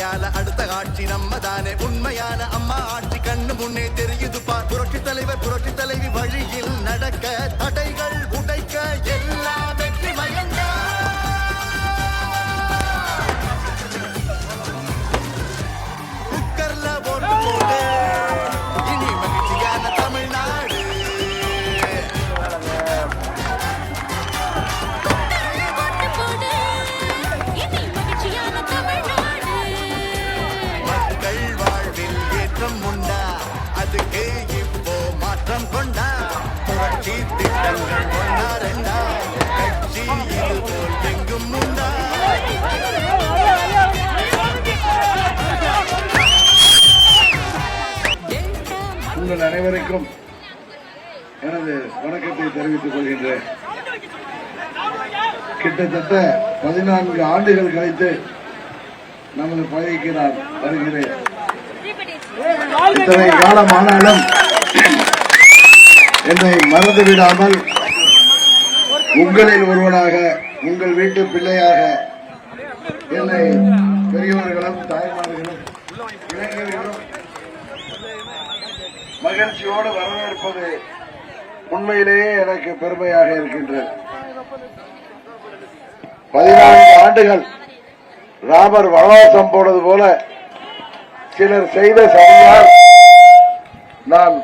கையால அடுத்த காட்சி நம்ம தானே உண்மையான அம்மா ஆட்சி கண்ணு முன்னே தெரியுது பார் புரட்சி தலைவர் புரட்சி தலைவி வழியில் நடக்க தடைகள் உடைக்க எல்லா வெற்றி மயங்க குக்கர்ல ஓட்டு போட்டு இனி மகிழ்ச்சியான தமிழ்நாடு மக்கள் வாழ்வில் ஏற்றம் உண்டா அதுக்கே இப்போ மாற்றம் கொண்டா புரட்சி திட்டங்கள் ஒன்னா ரெண்டா கட்சி இது போல் எங்கும் உண்டா உங்கள் அனைவருக்கும் எனது வணக்கத்தை தெரிவித்துக் கொள்கின்றேன். கிட்டத்தட்ட 14 ஆண்டுகள் கழித்து நமது பதவிக்கு நான் வருகிறேன். இத்தனை காலமானாலும் என்னை மறந்துவிடாமல் உங்களில் ஒருவனாக உங்கள் வீட்டு பிள்ளையாக என்னை பெரியவர்களும் தாய்மார்களும் இளைஞர்களும் மகிழ்ச்சியோடு வரவேற்பது உண்மையிலேயே எனக்கு பெருமையாக இருக்கின்றது. 14 ஆண்டுகள் ராமர் வனவாசம் போனது போல சிலர் செய்த சரியால் நான்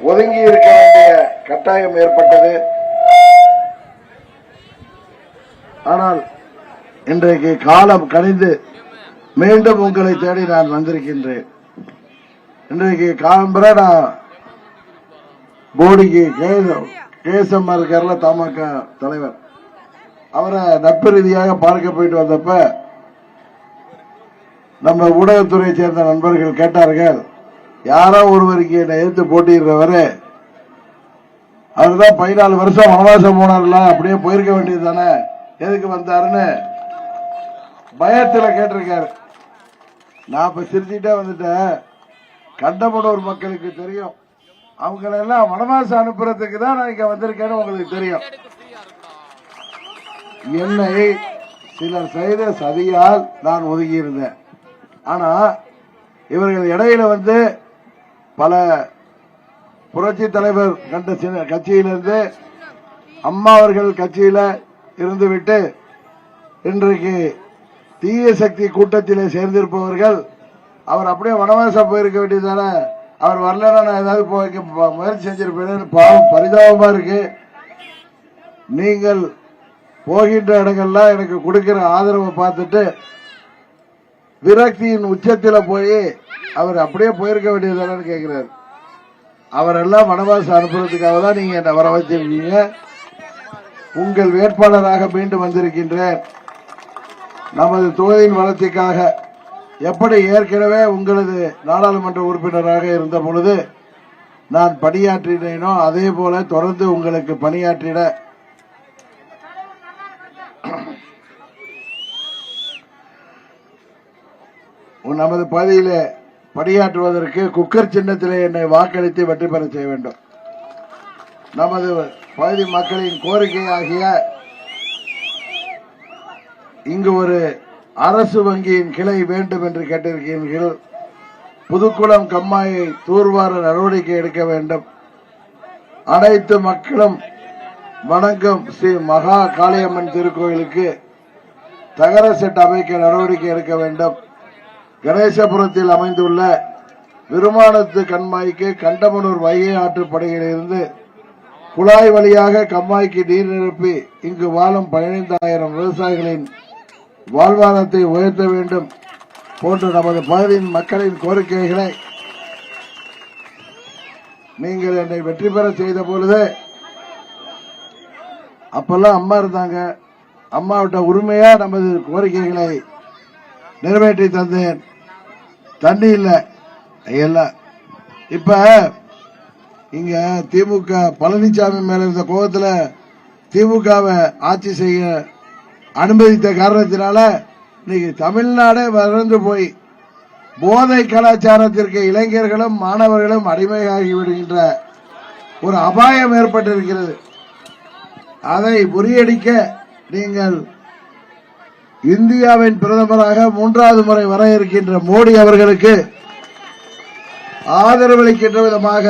ஒதுங்கி இருக்க வேண்டிய கட்டாயம் ஏற்பட்டது. ஆனால் இன்றைக்கு காலம் கணிந்து மீண்டும் உங்களை தேடி நான் வந்திருக்கின்றேன். இன்றைக்கு காலம்பர நான் போடிக்கு கேசம்மா இருக்கார்ல தமாக தலைவர், அவரை நட்பு ரீதியாக பார்க்க போயிட்டு வந்தப்ப நம்ம ஊடகத்துறையை சேர்ந்த நண்பர்கள் கேட்டார்கள், யாரோ ஒருவருக்கு என்னை எதிர்த்து போட்டிடுறவரு அவர்தான் 14 வருஷம் வனவாசம் போனார்ல, அப்படியே போயிருக்க வேண்டியது தானே, எதுக்கு வந்தாருன்னு பயத்துல கேட்டிருக்காரு. நான் இப்ப சிரிச்சுட்டே வந்துட்டேன். கண்டமனூர் மக்களுக்கு தெரியும், அவங்களெல்லாம் வனவாசம் அனுப்புறதுக்கு தான் நான் இங்க வந்திருக்கேன்னு உங்களுக்கு தெரியும். என்னை சிலர் செய்த சதியால் நான் ஒதுங்கி இருந்தேன். ஆனா இவர்கள் இடையில வந்து பல புரட்சி தலைவர் கண்ட கட்சியிலிருந்து அம்மா அவர்கள் கட்சியில இருந்துவிட்டு இன்றைக்கு தீய சக்தி கூட்டத்திலே சேர்ந்திருப்பவர்கள் அவர் அப்படியே வனவாசம் போயிருக்க வேண்டியதானே, அவர் வரலன்னா நான் ஏதாவது முயற்சி செஞ்சிருப்பேன். பாவம், பரிதாபமா இருக்கு. நீங்கள் போகின்ற இடங்கள்லாம் எனக்கு கொடுக்கிற ஆதரவை பார்த்துட்டு விரக்தியின் உச்சத்தில் போய் அவர் அப்படியே போயிருக்க வேண்டியதானு கேட்கிறார். அவரெல்லாம் வனவாசம் அனுப்புறதுக்காக தான் நீங்க என்ன வர வச்சிருக்கீங்க. உங்கள் வேட்பாளராக மீண்டும் வந்திருக்கின்றேன். நமது தொகுதியின் வளர்ச்சிக்காக எப்படி ஏற்கனவே உங்களது நாடாளுமன்ற உறுப்பினராக இருந்த பொழுது நான் பணியாற்றினேனோ அதே போல தொடர்ந்து உங்களுக்கு பணியாற்றிட நமது பகுதியிலே பணியாற்றுவதற்கு குக்கர் சின்னத்திலே என்னை வாக்களித்து வெற்றி பெற செய்ய வேண்டும். நமது பகுதி மக்களின் கோரிக்கையாகிய இங்கு ஒரு அரசு வங்கியின் கிளை வேண்டும் என்று கேட்டிருக்கிறீர்கள். புதுக்குளம் கம்மாயை தூர்வார நடவடிக்கை எடுக்க வேண்டும். அனைத்து மக்களும் வணங்கும் ஸ்ரீ மகா காளியம்மன் திருக்கோயிலுக்கு தகர செட் அமைக்க நடவடிக்கை எடுக்க வேண்டும். கணேசபுரத்தில் அமைந்துள்ள விருமானத்து கண்மாய்க்கு கண்டமனூர் வைகை ஆற்றுப்படுகையிலிருந்து குழாய் வழியாக கம்மாய்க்கு நீர் நிரப்பி இங்கு வாழும் 15,000 விவசாயிகளின் வாழ்வாதாரத்தை உயர்த்த வேண்டும் போன்ற நமது பகுதியின் மக்களின் கோரிக்கைகளை நீங்கள் என்னை வெற்றி பெற செய்த பொழுது அப்பெல்லாம் அம்மா இருந்தாங்க. அம்மாவிட்ட உரிமையா நமது கோரிக்கைகளை நிறைவேற்றி தந்தேன். தண்ணி இல்ல எல்லாம் இப்ப இங்க திமுக பழனிசாமி மேல இருந்த கோபத்துல திமுகவை ஆட்சி செய்ய அனுமதித்த காரணத்தினால இன்னைக்கு தமிழ்நாடே வளர்ந்து போய் போதை கலாச்சாரத்திற்கு இளைஞர்களும் மாணவர்களும் அடிமையாகி விடுகின்ற ஒரு அபாயம் ஏற்பட்டிருக்கிறது. அதை முறியடிக்க நீங்கள் இந்தியாவின் பிரதமராக 3வது முறை வர இருக்கின்ற மோடி அவர்களுக்கு ஆதரவளிக்கின்ற விதமாக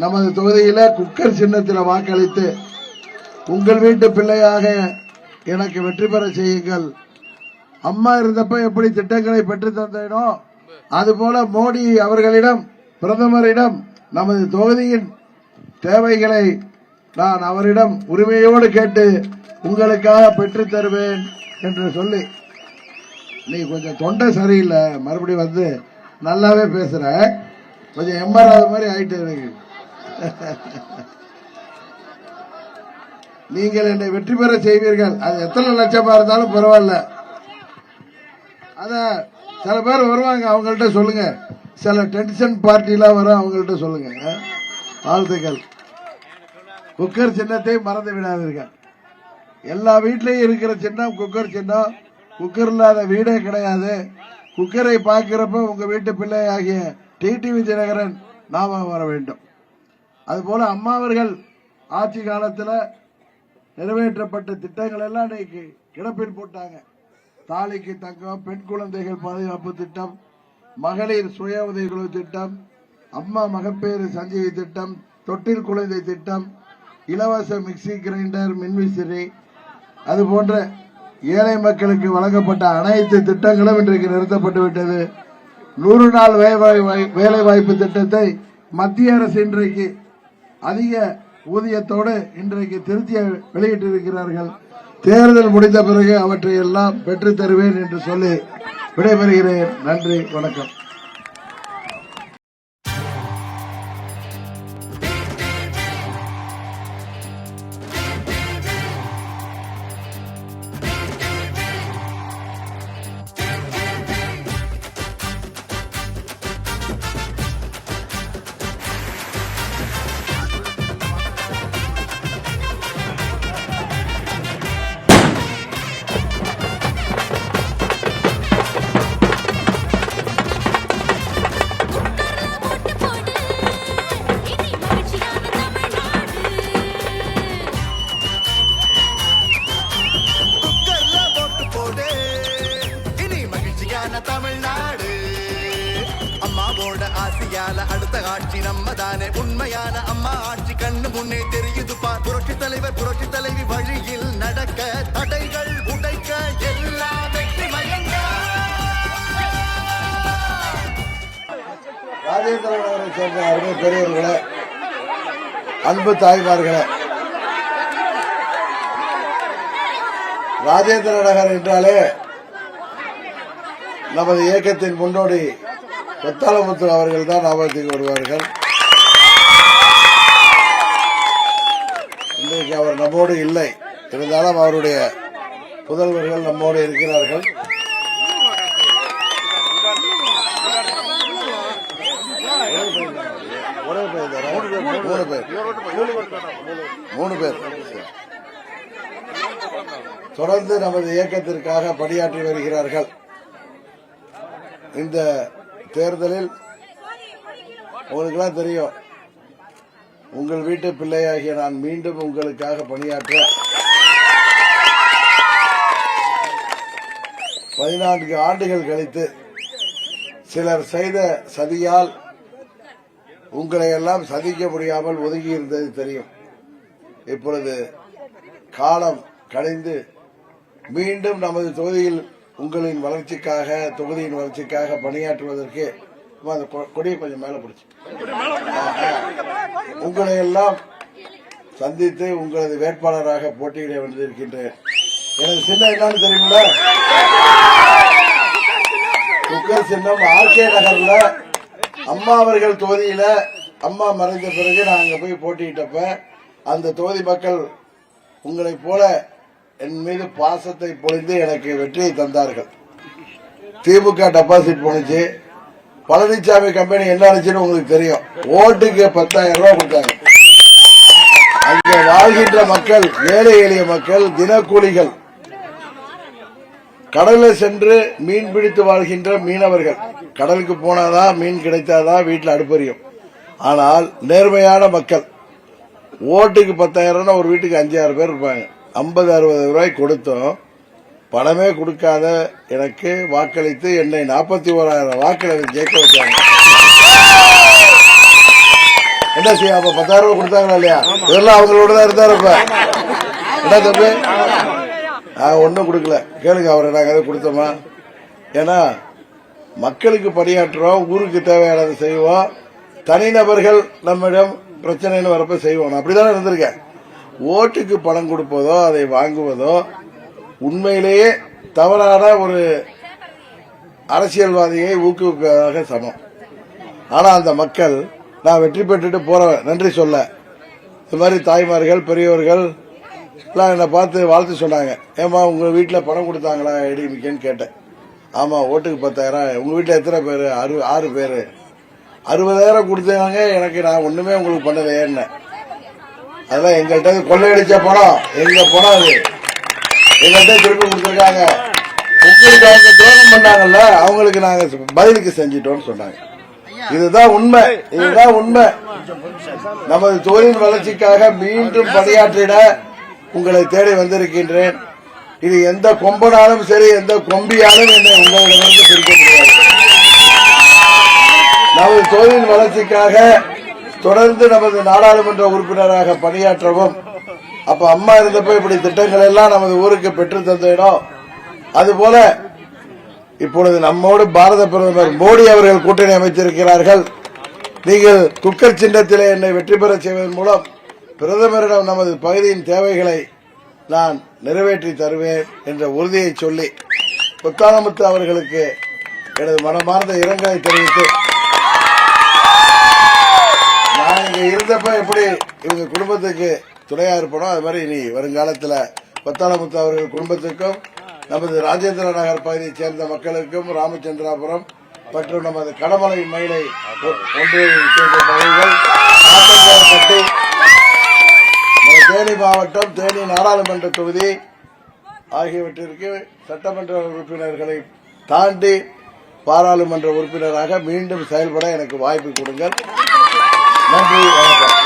நமது தொகுதியில குக்கர் சின்னத்தில் வாக்களித்து உங்கள் வீட்டு பிள்ளையாக எனக்கு வெற்றி பெற செய்யுங்கள். அம்மா இருந்தப்ப எப்படி திட்டங்களை பெற்று தந்தேனோ அதுபோல மோடி அவர்களிடம் பிரதமரிடம் நமது தொகுதியின் தேவைகளை நான் அவரிடம் உரிமையோடு கேட்டு உங்களுக்காக பெற்றுத் தருவேன் என்று சொல்லி, நீ கொஞ்சம் தொண்டை சரியில்லை, மறுபடியும் வந்து நல்லாவே பேசுற, கொஞ்சம் எம்மராத மாதிரி ஆயிட்டு எனக்கு. நீங்கள் என்னை வெற்றி பெற செய்வீர்கள். அது எத்தனை லட்சமா இருந்தாலும் பரவாயில்ல. அத சில பேர் வருவாங்க, அவங்கள்ட்ட சொல்லுங்க. சில டென்ஷன் பார்ட்டிலாம் வர அவங்கள்ட்ட சொல்லுங்க. வாழ்த்துக்கள். குக்கர் சின்னத்தை மறந்து விடாதீர்கள். எல்லா வீட்லயும் இருக்கிற சின்னம் குக்கர் சின்னம். குக்கர் இல்லாத வீடே கிடையாது. குக்கரை பார்க்கிறப்ப உங்க வீட்டு பிள்ளை ஆகிய டிடிவி தினகரன் ஞாபகம் வர வேண்டும். அதுபோல அம்மா அவர்கள் ஆட்சி காலத்தில் நிறைவேற்றப்பட்ட திட்டங்கள் எல்லாம் இன்னைக்கு கிடப்பில் போட்டாங்க. தாலிக்கு தங்கம், பெண் குழந்தைகள் பாதுகாப்பு திட்டம், மகளிர் சுய உதவிக்குழு திட்டம், அம்மா மகப்பேறு சஞ்சீவி திட்டம், தொட்டில் குழந்தை திட்டம், இலவச மிக்சி கிரைண்டர், மின்விசிறி, அதுபோன்ற ஏழை மக்களுக்கு வழங்கப்பட்ட அனைத்து திட்டங்களும் இன்றைக்கு நிறுத்தப்பட்டு விட்டது. 100 நாள் வேலை வாய்ப்பு திட்டத்தை மத்திய அரசு இன்றைக்கு அதிக ஊதியத்தோடு இன்றைக்கு திருத்தி வெளியிட்டிருக்கிறார்கள். தேர்தல் முடிந்த பிறகு அவற்றை எல்லாம் பெற்றுத் தருவேன் என்று சொல்லி விடைபெறுகிறேன். நன்றி, வணக்கம். தமிழ்நாடு அம்மாவோட ஆசையால அடுத்த ஆட்சி நம்ம தானே. உண்மையான அம்மா ஆட்சி கண்ணு முன்னே தெரியுது பார். புரட்சி தலைவர் புரட்சி தலைவி வழியில் நடக்க தடைகள் உடைக்க எல்லா வெற்றி மயங்க. ராஜேந்திர நகரை சேர்ந்த அருமை பெரியவர்களே, அன்பு தாய்மார்களே, ராஜேந்திர நகர் என்றாலே நமது இயக்கத்தின் முன்னோடி கொத்தாலமுத்து அவர்கள் தான் ஞாபகத்துக்கு வருவார்கள். இன்றைக்கு அவர் நம்மோடு இல்லை, இருந்தாலும் அவருடைய புதல்வர்கள் நம்மோடு இருக்கிறார்கள். மூணு பேர் தொடர்ந்து நமது இயக்கத்திற்காக பணியாற்றி வருகிறார்கள். இந்த தேர்தலில் உங்களுக்கெல்லாம் தெரியும், உங்கள் வீட்டு பிள்ளையாகிய நான் மீண்டும் உங்களுக்காக பணியாற்ற 14 ஆண்டுகள் கழித்து சிலர் செய்த சதியால் உங்களை எல்லாம் சதிக்க முடியாமல் ஒதுங்கி இருந்தது தெரியும். இப்பொழுது காலம் கழிந்து மீண்டும் நமது தொகுதியில் உங்களின் வளர்ச்சிக்காக, தொகுதியின் வளர்ச்சிக்காக பணியாற்றுவதற்கு அந்த கொடியை கொஞ்சம் மேல பிடிச்சு உங்களை எல்லாம் சந்தித்து உங்களது வேட்பாளராக போட்டியிட வந்திருக்கின்றேன். எனது சின்னம் என்னன்னு தெரியுங்களா? குக்கர் சின்னம். ஆர்கே நகர்ல அம்மா அவர்கள் தொகுதியில அம்மா மறைந்த பிறகு நான் அங்க போய் போட்டியிட்டப்ப அந்த தொகுதி மக்கள் உங்களை போல என் மீது பாசத்தை பொழிந்து எனக்கு வெற்றியை தந்தார்கள். திமுக டெபாசிட் போனுச்சு. பழனிசாமி கம்பெனி என்ன ஆச்சுன்னு உங்களுக்கு தெரியும். ஓட்டுக்கு 10,000 ரூபாய் கொடுத்தாங்க. அங்க வாழ்கின்ற மக்கள், ஏழை எளிய மக்கள், தினக்கூலிகள், கடலில் சென்று மீன் பிடித்து வாழ்கின்ற மீனவர்கள், கடலுக்கு போனாதான் மீன் கிடைத்தாதான் வீட்டில் அடுப்பறியும். ஆனால் நேர்மையான மக்கள், ஓட்டுக்கு 10,000 ஒரு வீட்டுக்கு 5-6 பேர் இருப்பாங்க. 50-60 ரூபாய் கொடுத்தோம். பணமே கொடுக்காத எனக்கு வாக்களித்து என்னை 41,000 வாக்களித்து ஜெயிக்க வச்சாங்க. என்ன செய்ய அப்ப 10,000 ரூபாய் கொடுத்தாங்களா இல்லையா? இதெல்லாம் அவங்களோட தான் இருந்தாரு. இப்ப என்ன தம்பி, ஒன்னும் கொடுக்கல. கேளுங்க அவரை, நாங்க அதை கொடுத்தோமா? ஏன்னா மக்களுக்கு பணியாற்றுறோம், ஊருக்கு தேவையானதை செய்வோம். தனிநபர்கள் நம்மிடம் பிரச்சனைன்னு வரப்ப செய்வோம். அப்படிதானே இருந்திருக்கேன். ஓட்டுக்கு பணம் கொடுப்பதோ அதை வாங்குவதோ உண்மையிலேயே தவறான ஒரு அரசியல்வாதியை ஊக்குவிப்பதாக சமம். ஆனா அந்த மக்கள் நான் வெற்றி பெற்றுட்டு போறேன் நன்றி சொல்ல, இந்த மாதிரி தாய்மார்கள் பெரியவர்கள் எல்லாம் என்னை பார்த்து வாழ்த்து சொன்னாங்க. ஏமா உங்க வீட்டுல பணம் கொடுத்தாங்களா ஏடிஎம்கேன்னு கேட்டேன். ஆமா, ஓட்டுக்கு 10,000. உங்க வீட்டுல எத்தனை பேரு? 6 பேரு. 60,000 கொடுத்தாங்க. எனக்கு நான் ஒண்ணுமே உங்களுக்கு பண்ணலையே. என்ன அதெல்லாம் எங்கள்கிட்ட கொள்ளையடிச்ச பணம், எங்க பணம் அது எங்கள்கிட்ட திருப்பி கொடுத்துருக்காங்க. உங்களுக்கு அவங்க துரோகம் பண்ணாங்கல்ல, அவங்களுக்கு நாங்க பதிலுக்கு செஞ்சிட்டோம்னு சொன்னாங்க. இதுதான் உண்மை, இதுதான் உண்மை. நமது தொழில் வளர்ச்சிக்காக மீண்டும் பணியாற்றிட உங்களை தேடி வந்திருக்கின்றேன். இது எந்த கொம்பனாலும் சரி, எந்த கொம்பியாலும் என்னை உங்களிடமிருந்து பிரிக்க முடியாது. நமது தொழில் வளர்ச்சிக்காக தொடர்ந்து நமது நாடாளுமன்ற உறுப்பினராக பணியாற்றவும், அப்ப அம்மா இருந்தப்ப இப்படி திட்டங்கள் எல்லாம் நமது ஊருக்கு பெற்று தந்திடும். அதுபோல இப்பொழுது நம்மோடு பாரத பிரதமர் மோடி அவர்கள் கூட்டணி அமைத்திருக்கிறார்கள். நீங்கள் குக்கர் சின்னத்திலே என்னை வெற்றி பெற செய்வதன் மூலம் பிரதமரிடம் நமது பகுதியின் தேவைகளை நான் நிறைவேற்றி தருவேன் என்ற உறுதியை சொல்லி முத்தாலமுத்து அவர்களுக்கு எனது மனமார்ந்த இரங்கலை தெரிவித்து, நான் இங்க இருந்தப்ப எப்படி இவங்க குடும்பத்துக்கு துணையா இருப்பனோ அது மாதிரி இனி வருங்காலத்தில் முத்தாலமுத்து அவர்கள் குடும்பத்துக்கும் நமது ராஜேந்திர நகர் பகுதியைச் சேர்ந்த மக்களுக்கும் ராமச்சந்திராபுரம் மற்றும் நமது கடமலை மயிலை ஒன்றிய பகுதிகள் ஆத்தங்கப்பட்டி தேனி மாவட்டம் தேனி நாடாளுமன்ற தொகுதி ஆகியவற்றிற்கு சட்டமன்ற உறுப்பினர்களை தாண்டி பாராளுமன்ற உறுப்பினராக மீண்டும் செயல்பட எனக்கு வாய்ப்பு கொடுங்கள். நன்றி, வணக்கம்.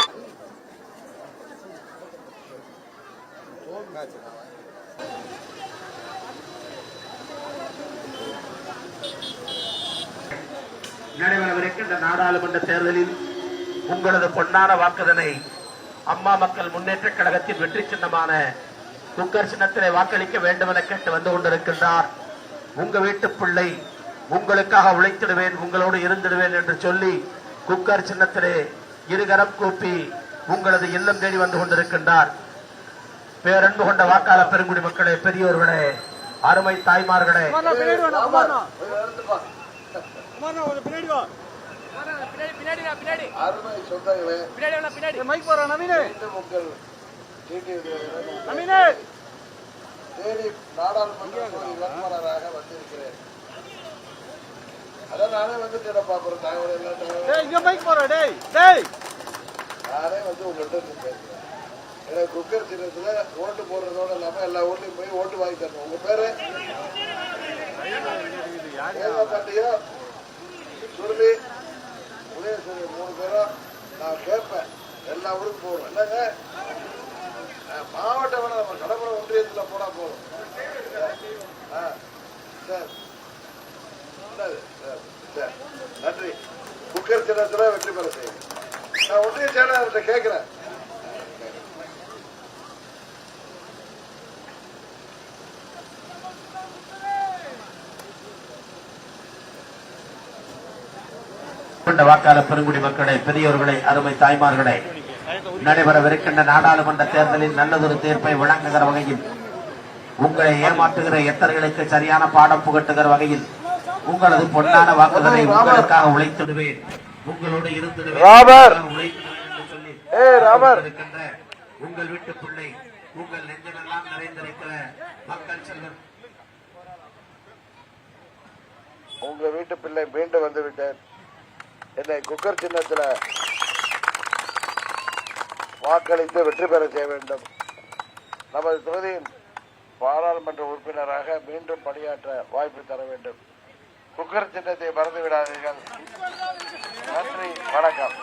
நடைபெறவிருக்கின்ற நாடாளுமன்ற தேர்தலில் உங்களது பொன்னான வாக்குதனை அம்மா மக்கள் முன்னேற்ற கழகத்தின் வெற்றி சின்னமான குக்கர் சின்னத்திலே வாக்களிக்க வேண்டும் என கேட்டு வந்து கொண்டிருக்கின்றார். உங்க வீட்டு பிள்ளை உங்களுக்காக உழைத்திடுவேன், உங்களோடு இருந்திடுவேன் என்று சொல்லி குக்கர் சின்னத்திலே இருகரம் கூப்பி உங்களது இல்லம் தேடி வந்து கொண்டிருக்கின்றார். பேரன்பு கொண்ட வாக்காளர் பெருங்குடி மக்களே, பெரியோர்களே, அருமை தாய்மார்களே, அருமை சொந்தங்களே, தேனி நாடாளுமன்ற வேட்பாளராக வந்திருக்கிறேன். அதான் நானே வந்துட்டேன். பாப்போம் நானே வந்து உங்கள்கிட்ட பேசுறேன். எனக்கு குக்கர் சின்னத்துல ஓட்டு போடுறதோட இல்லாம எல்லா ஓட்டையும் போய் ஓட்டு வாங்கி தரணும். உங்க பேரு பாண்டியா, சுருளி, உதயசூரிய 3 பேரும் நான் கேட்பேன். எல்லா ஊருக்கும் போடுவேன். இல்லைங்க, மாவட்டம் வேணா நம்ம கடம்புரை ஒன்றியத்துல போனா போதும். நன்றி. குக்கர் சின்னத்துல வெற்றி பெற செய்யும். நான் ஒன்றிய செயலாளர்கிட்ட கேட்கிறேன். வாக்காளர் பெருங்குடி மக்களே, பெரியோர்களே, அருமை தாய்மார்களே, நடைபெறவிருக்கின்ற நாடாளுமன்ற தேர்தலில் நல்லதொரு தீர்ப்பை வழங்குகிற வகையில், உங்களை ஏமாற்றுகிற எத்தர்களுக்கு சரியான பாடம் புகட்டுகிற வகையில் உங்களது பொன்னான வாக்குகளை உங்களுக்காக உழைத்திடுவேன், உங்களோடு இருந்திடுவேன் உங்கள் வீட்டு பிள்ளை, உங்கள் நெஞ்சமெல்லாம் நிறைந்திருக்கிற மக்கள் செல்வன், உங்க வீட்டு பிள்ளை மீண்டும் வந்து விட்டேன். என்னை குக்கர் சின்னத்தில் வாக்களித்து வெற்றி பெற செய்ய வேண்டும். நமது தொகுதியின் பாராளுமன்ற உறுப்பினராக மீண்டும் பணியாற்ற வாய்ப்பு தர வேண்டும். குக்கர் சின்னத்தை மறந்து விடாதீர்கள். நன்றி, வணக்கம்.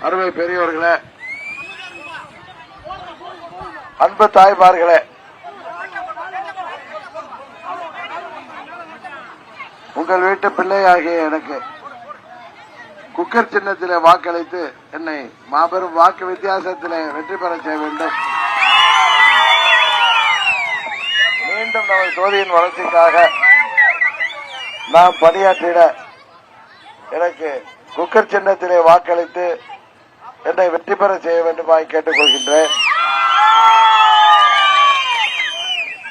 அருமை பெரியவர்களே, அன்பு தாய்மார்களே, உங்கள் வீட்டு பிள்ளையாகிய எனக்கு குக்கர் சின்னத்திலே வாக்களித்து என்னை மாபெரும் வாக்கு வித்தியாசத்திலே வெற்றி பெற செய்ய வேண்டும். மீண்டும் நமது தொகுதியின் வளர்ச்சிக்காக நாம் பணியாற்றிட எனக்கு குக்கர் சின்னத்திலே வாக்களித்து என்னை வெற்றி பெற செய்ய வேண்டுமாய் கேட்டுக் கொள்கின்றேன்.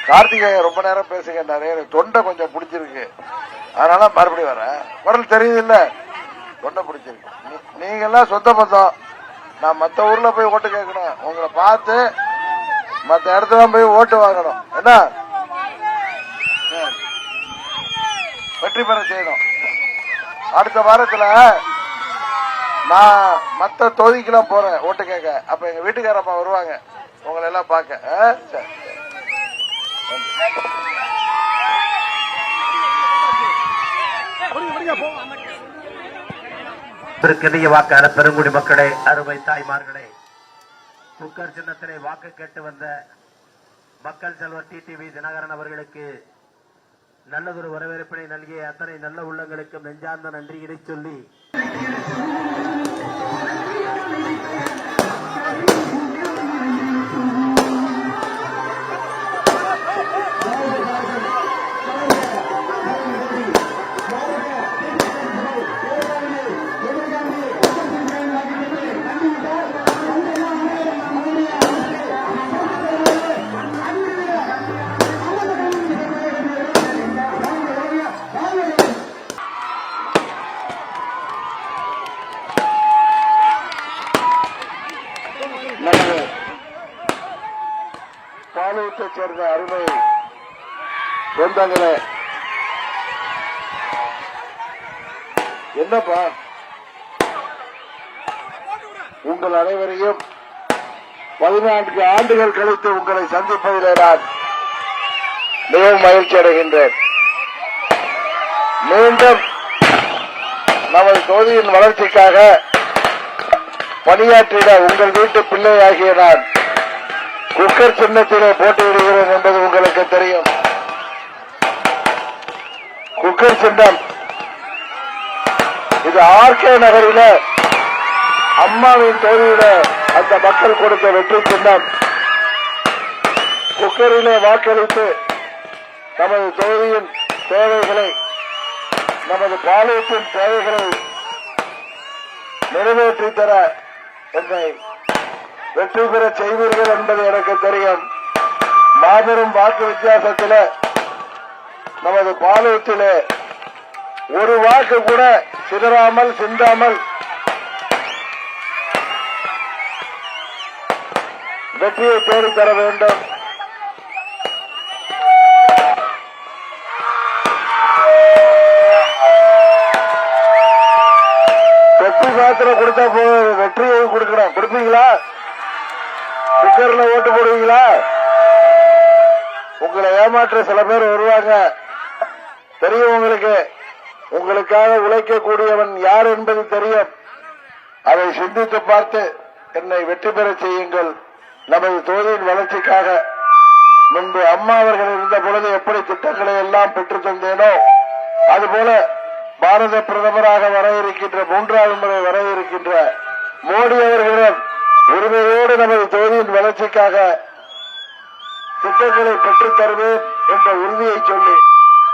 கார்த்திகேயன் ரொம்ப நேரம் பேசுகின்றாரு, எனக்கு தொண்டை கொஞ்சம் பிடிச்சிருக்கு, அதனால மறுபடியும் வரேன். குரல் தெரியுது இல்ல, தொண்டை பிடிச்சிருக்கு. நீங்க எல்லாம் சொந்த பந்தம், நான் மத்த ஊர்ல போய் ஓட்டு கேட்கணும், உங்களை பார்த்து மத்த இடத்துல போய் ஓட்டு வாங்கணும். என்ன வெற்றி பெற செய்யணும். அடுத்த வாரத்துல நான் மத்த தொகுதிக்கெல்லாம் போறேன் ஓட்டு கேட்க. அப்ப எங்க வீட்டுக்காரப்பா வருவாங்க உங்களை எல்லாம் பார்க்க. சரி, பெருக்கெளிய வாக்காள பெருங்குடி மக்களே, அருமை தாய்மார்களே, குக்கர் சின்னத்திலே வாக்கு கேட்டு வந்த மக்கள் செல்வர் டிடிவி தினகரன் அவர்களுக்கு நல்லதொரு வரவேற்பினை நல்கிய அத்தனை நல்ல உள்ளங்களுக்கும் நெஞ்சார்ந்த நன்றியினை சொல்லி பாலூரைச் சேர்ந்த அருமை சொந்தங்களே, என்னப்பா உங்கள் அனைவரையும் 14 ஆண்டுகள் கழித்து உங்களை சந்திப்பதிலே நான் மிகவும் மகிழ்ச்சி அடைகின்றேன். மீண்டும் நமது தொகுதியின் வளர்ச்சிக்காக பணியாற்றிட உங்கள் வீட்டு பிள்ளையாகிய நான் குக்கர் சின்னத்திலே போட்டியிடுகிறேன் என்பது உங்களுக்கு தெரியும். குக்கர் சின்னம் இது ஆர்கே நகரில அம்மாவின் தொகுதியில அந்த மக்கள் கொடுத்த வெற்றி சின்னம். குக்கரிலே வாக்களித்து நமது தொகுதியின் தேவைகளை, நமது பாளையத்தின் தேவைகளை நிறைவேற்றி தர என்னை வெற்றி பெற செய்வீர்கள் என்பது எனக்கு தெரியும். மாபெரும் வாக்கு வித்தியாசத்தில் நமது பாளையத்திலே ஒரு வாக்கு கூட சிதறாமல் சிந்தாமல் வெற்றியை தேடித்தர வேண்டும். வெற்றி மாத்திரம் கொடுத்தா போதும், வெற்றியை கொடுக்கணும். கொடுப்பீங்களா? குக்கர்ல ஓட்டு போடுவீங்களா? உங்களை ஏமாற்ற சில பேர் வருவாங்க, தெரியும் உங்களுக்கு. உங்களுக்காக உழைக்கக்கூடியவன் யார் என்பது தெரியும். அதை சிந்தித்து பார்த்து என்னை வெற்றி பெற செய்யுங்கள். நமது தொகுதியின் வளர்ச்சிக்காக முன்பு அம்மா அவர்கள் இருந்த பொழுது எப்படி திட்டங்களை எல்லாம் பெற்றுத் தந்தேனோ, அதுபோல பாரத பிரதமராக வர இருக்கின்ற 3வது முறை வர இருக்கின்ற மோடி அவர்களிடம் உரிமையோடு நமது தொகுதியின் வளர்ச்சிக்காக திட்டங்களை பெற்றுத் தருவேன் என்ற உறுதியை சொல்லி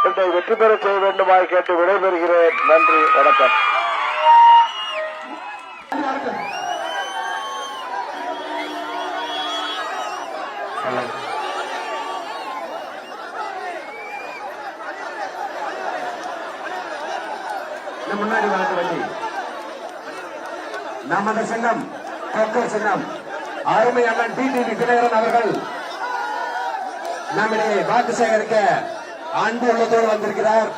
என்னை வெற்றி பெற செய்ய வேண்டுமாய் கேட்டு விடைபெறுகிறேன். நன்றி, வணக்கம். முன்னாடி வளர்த்து வண்டி நமது சின்னம் குக்கர் சின்னம். அருமை அண்ணன் டிடிவி தினகரன் அவர்கள் நம்மிடையே வாக்கு சேகரிக்க அன்பு உள்ளதோடு வந்திருக்கிறார்.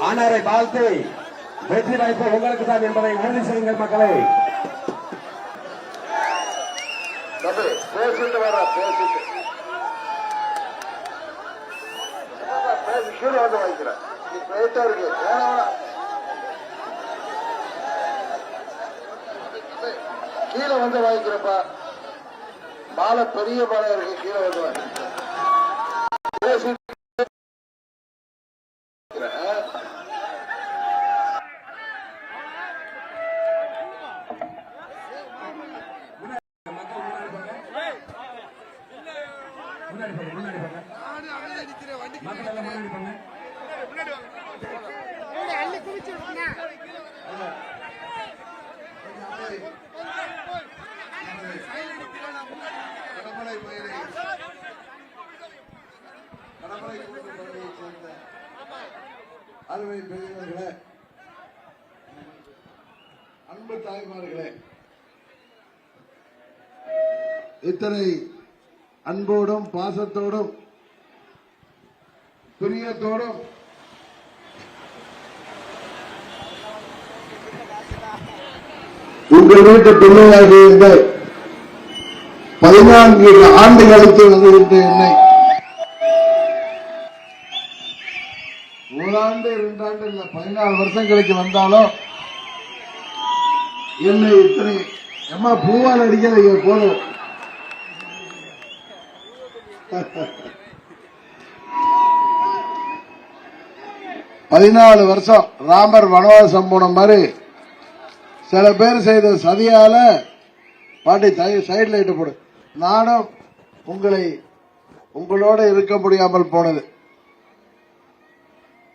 அன்னாரை வாழ்த்து வெற்றி வாய்ப்பு உங்களுக்கு தான் என்பதை உறுதி செய்யுங்கள் மக்களே. பேசிட்டு வர பேசிட்டு கீழே வந்து வாங்கிக்கிறேன். போயிட்டா இருக்கு. கீழே வந்து வாங்கிக்கிறப்பா. மாலை பெரிய மாலை இருக்கு, கீழே வந்து வாங்கிக்கிறேன். அருமை பெரியவர்களே, அன்பு தாய்மார்களே, இத்தனை அன்போடும் பாசத்தோடும் பிரியத்தோடும் உங்கள் வீட்டு பிள்ளையாக இருந்த 14 ஆண்டுகளுக்கு வருகின்ற என்னை 1 ஆண்டு 2 ஆண்டு இல்ல 14 வருஷங்களுக்கு வந்தாலும் என்னை இத்தனை அம்மா பூவால் அடிக்கிறீங்க போதும். 14 வருஷம் ராமர் வனவாசம் போன மாதிரி சில பேர் செய்த சதியால பாட்டி சைட்ல இட்டு போடு. நானும் உங்களோட இருக்க முடியாமல் போனது.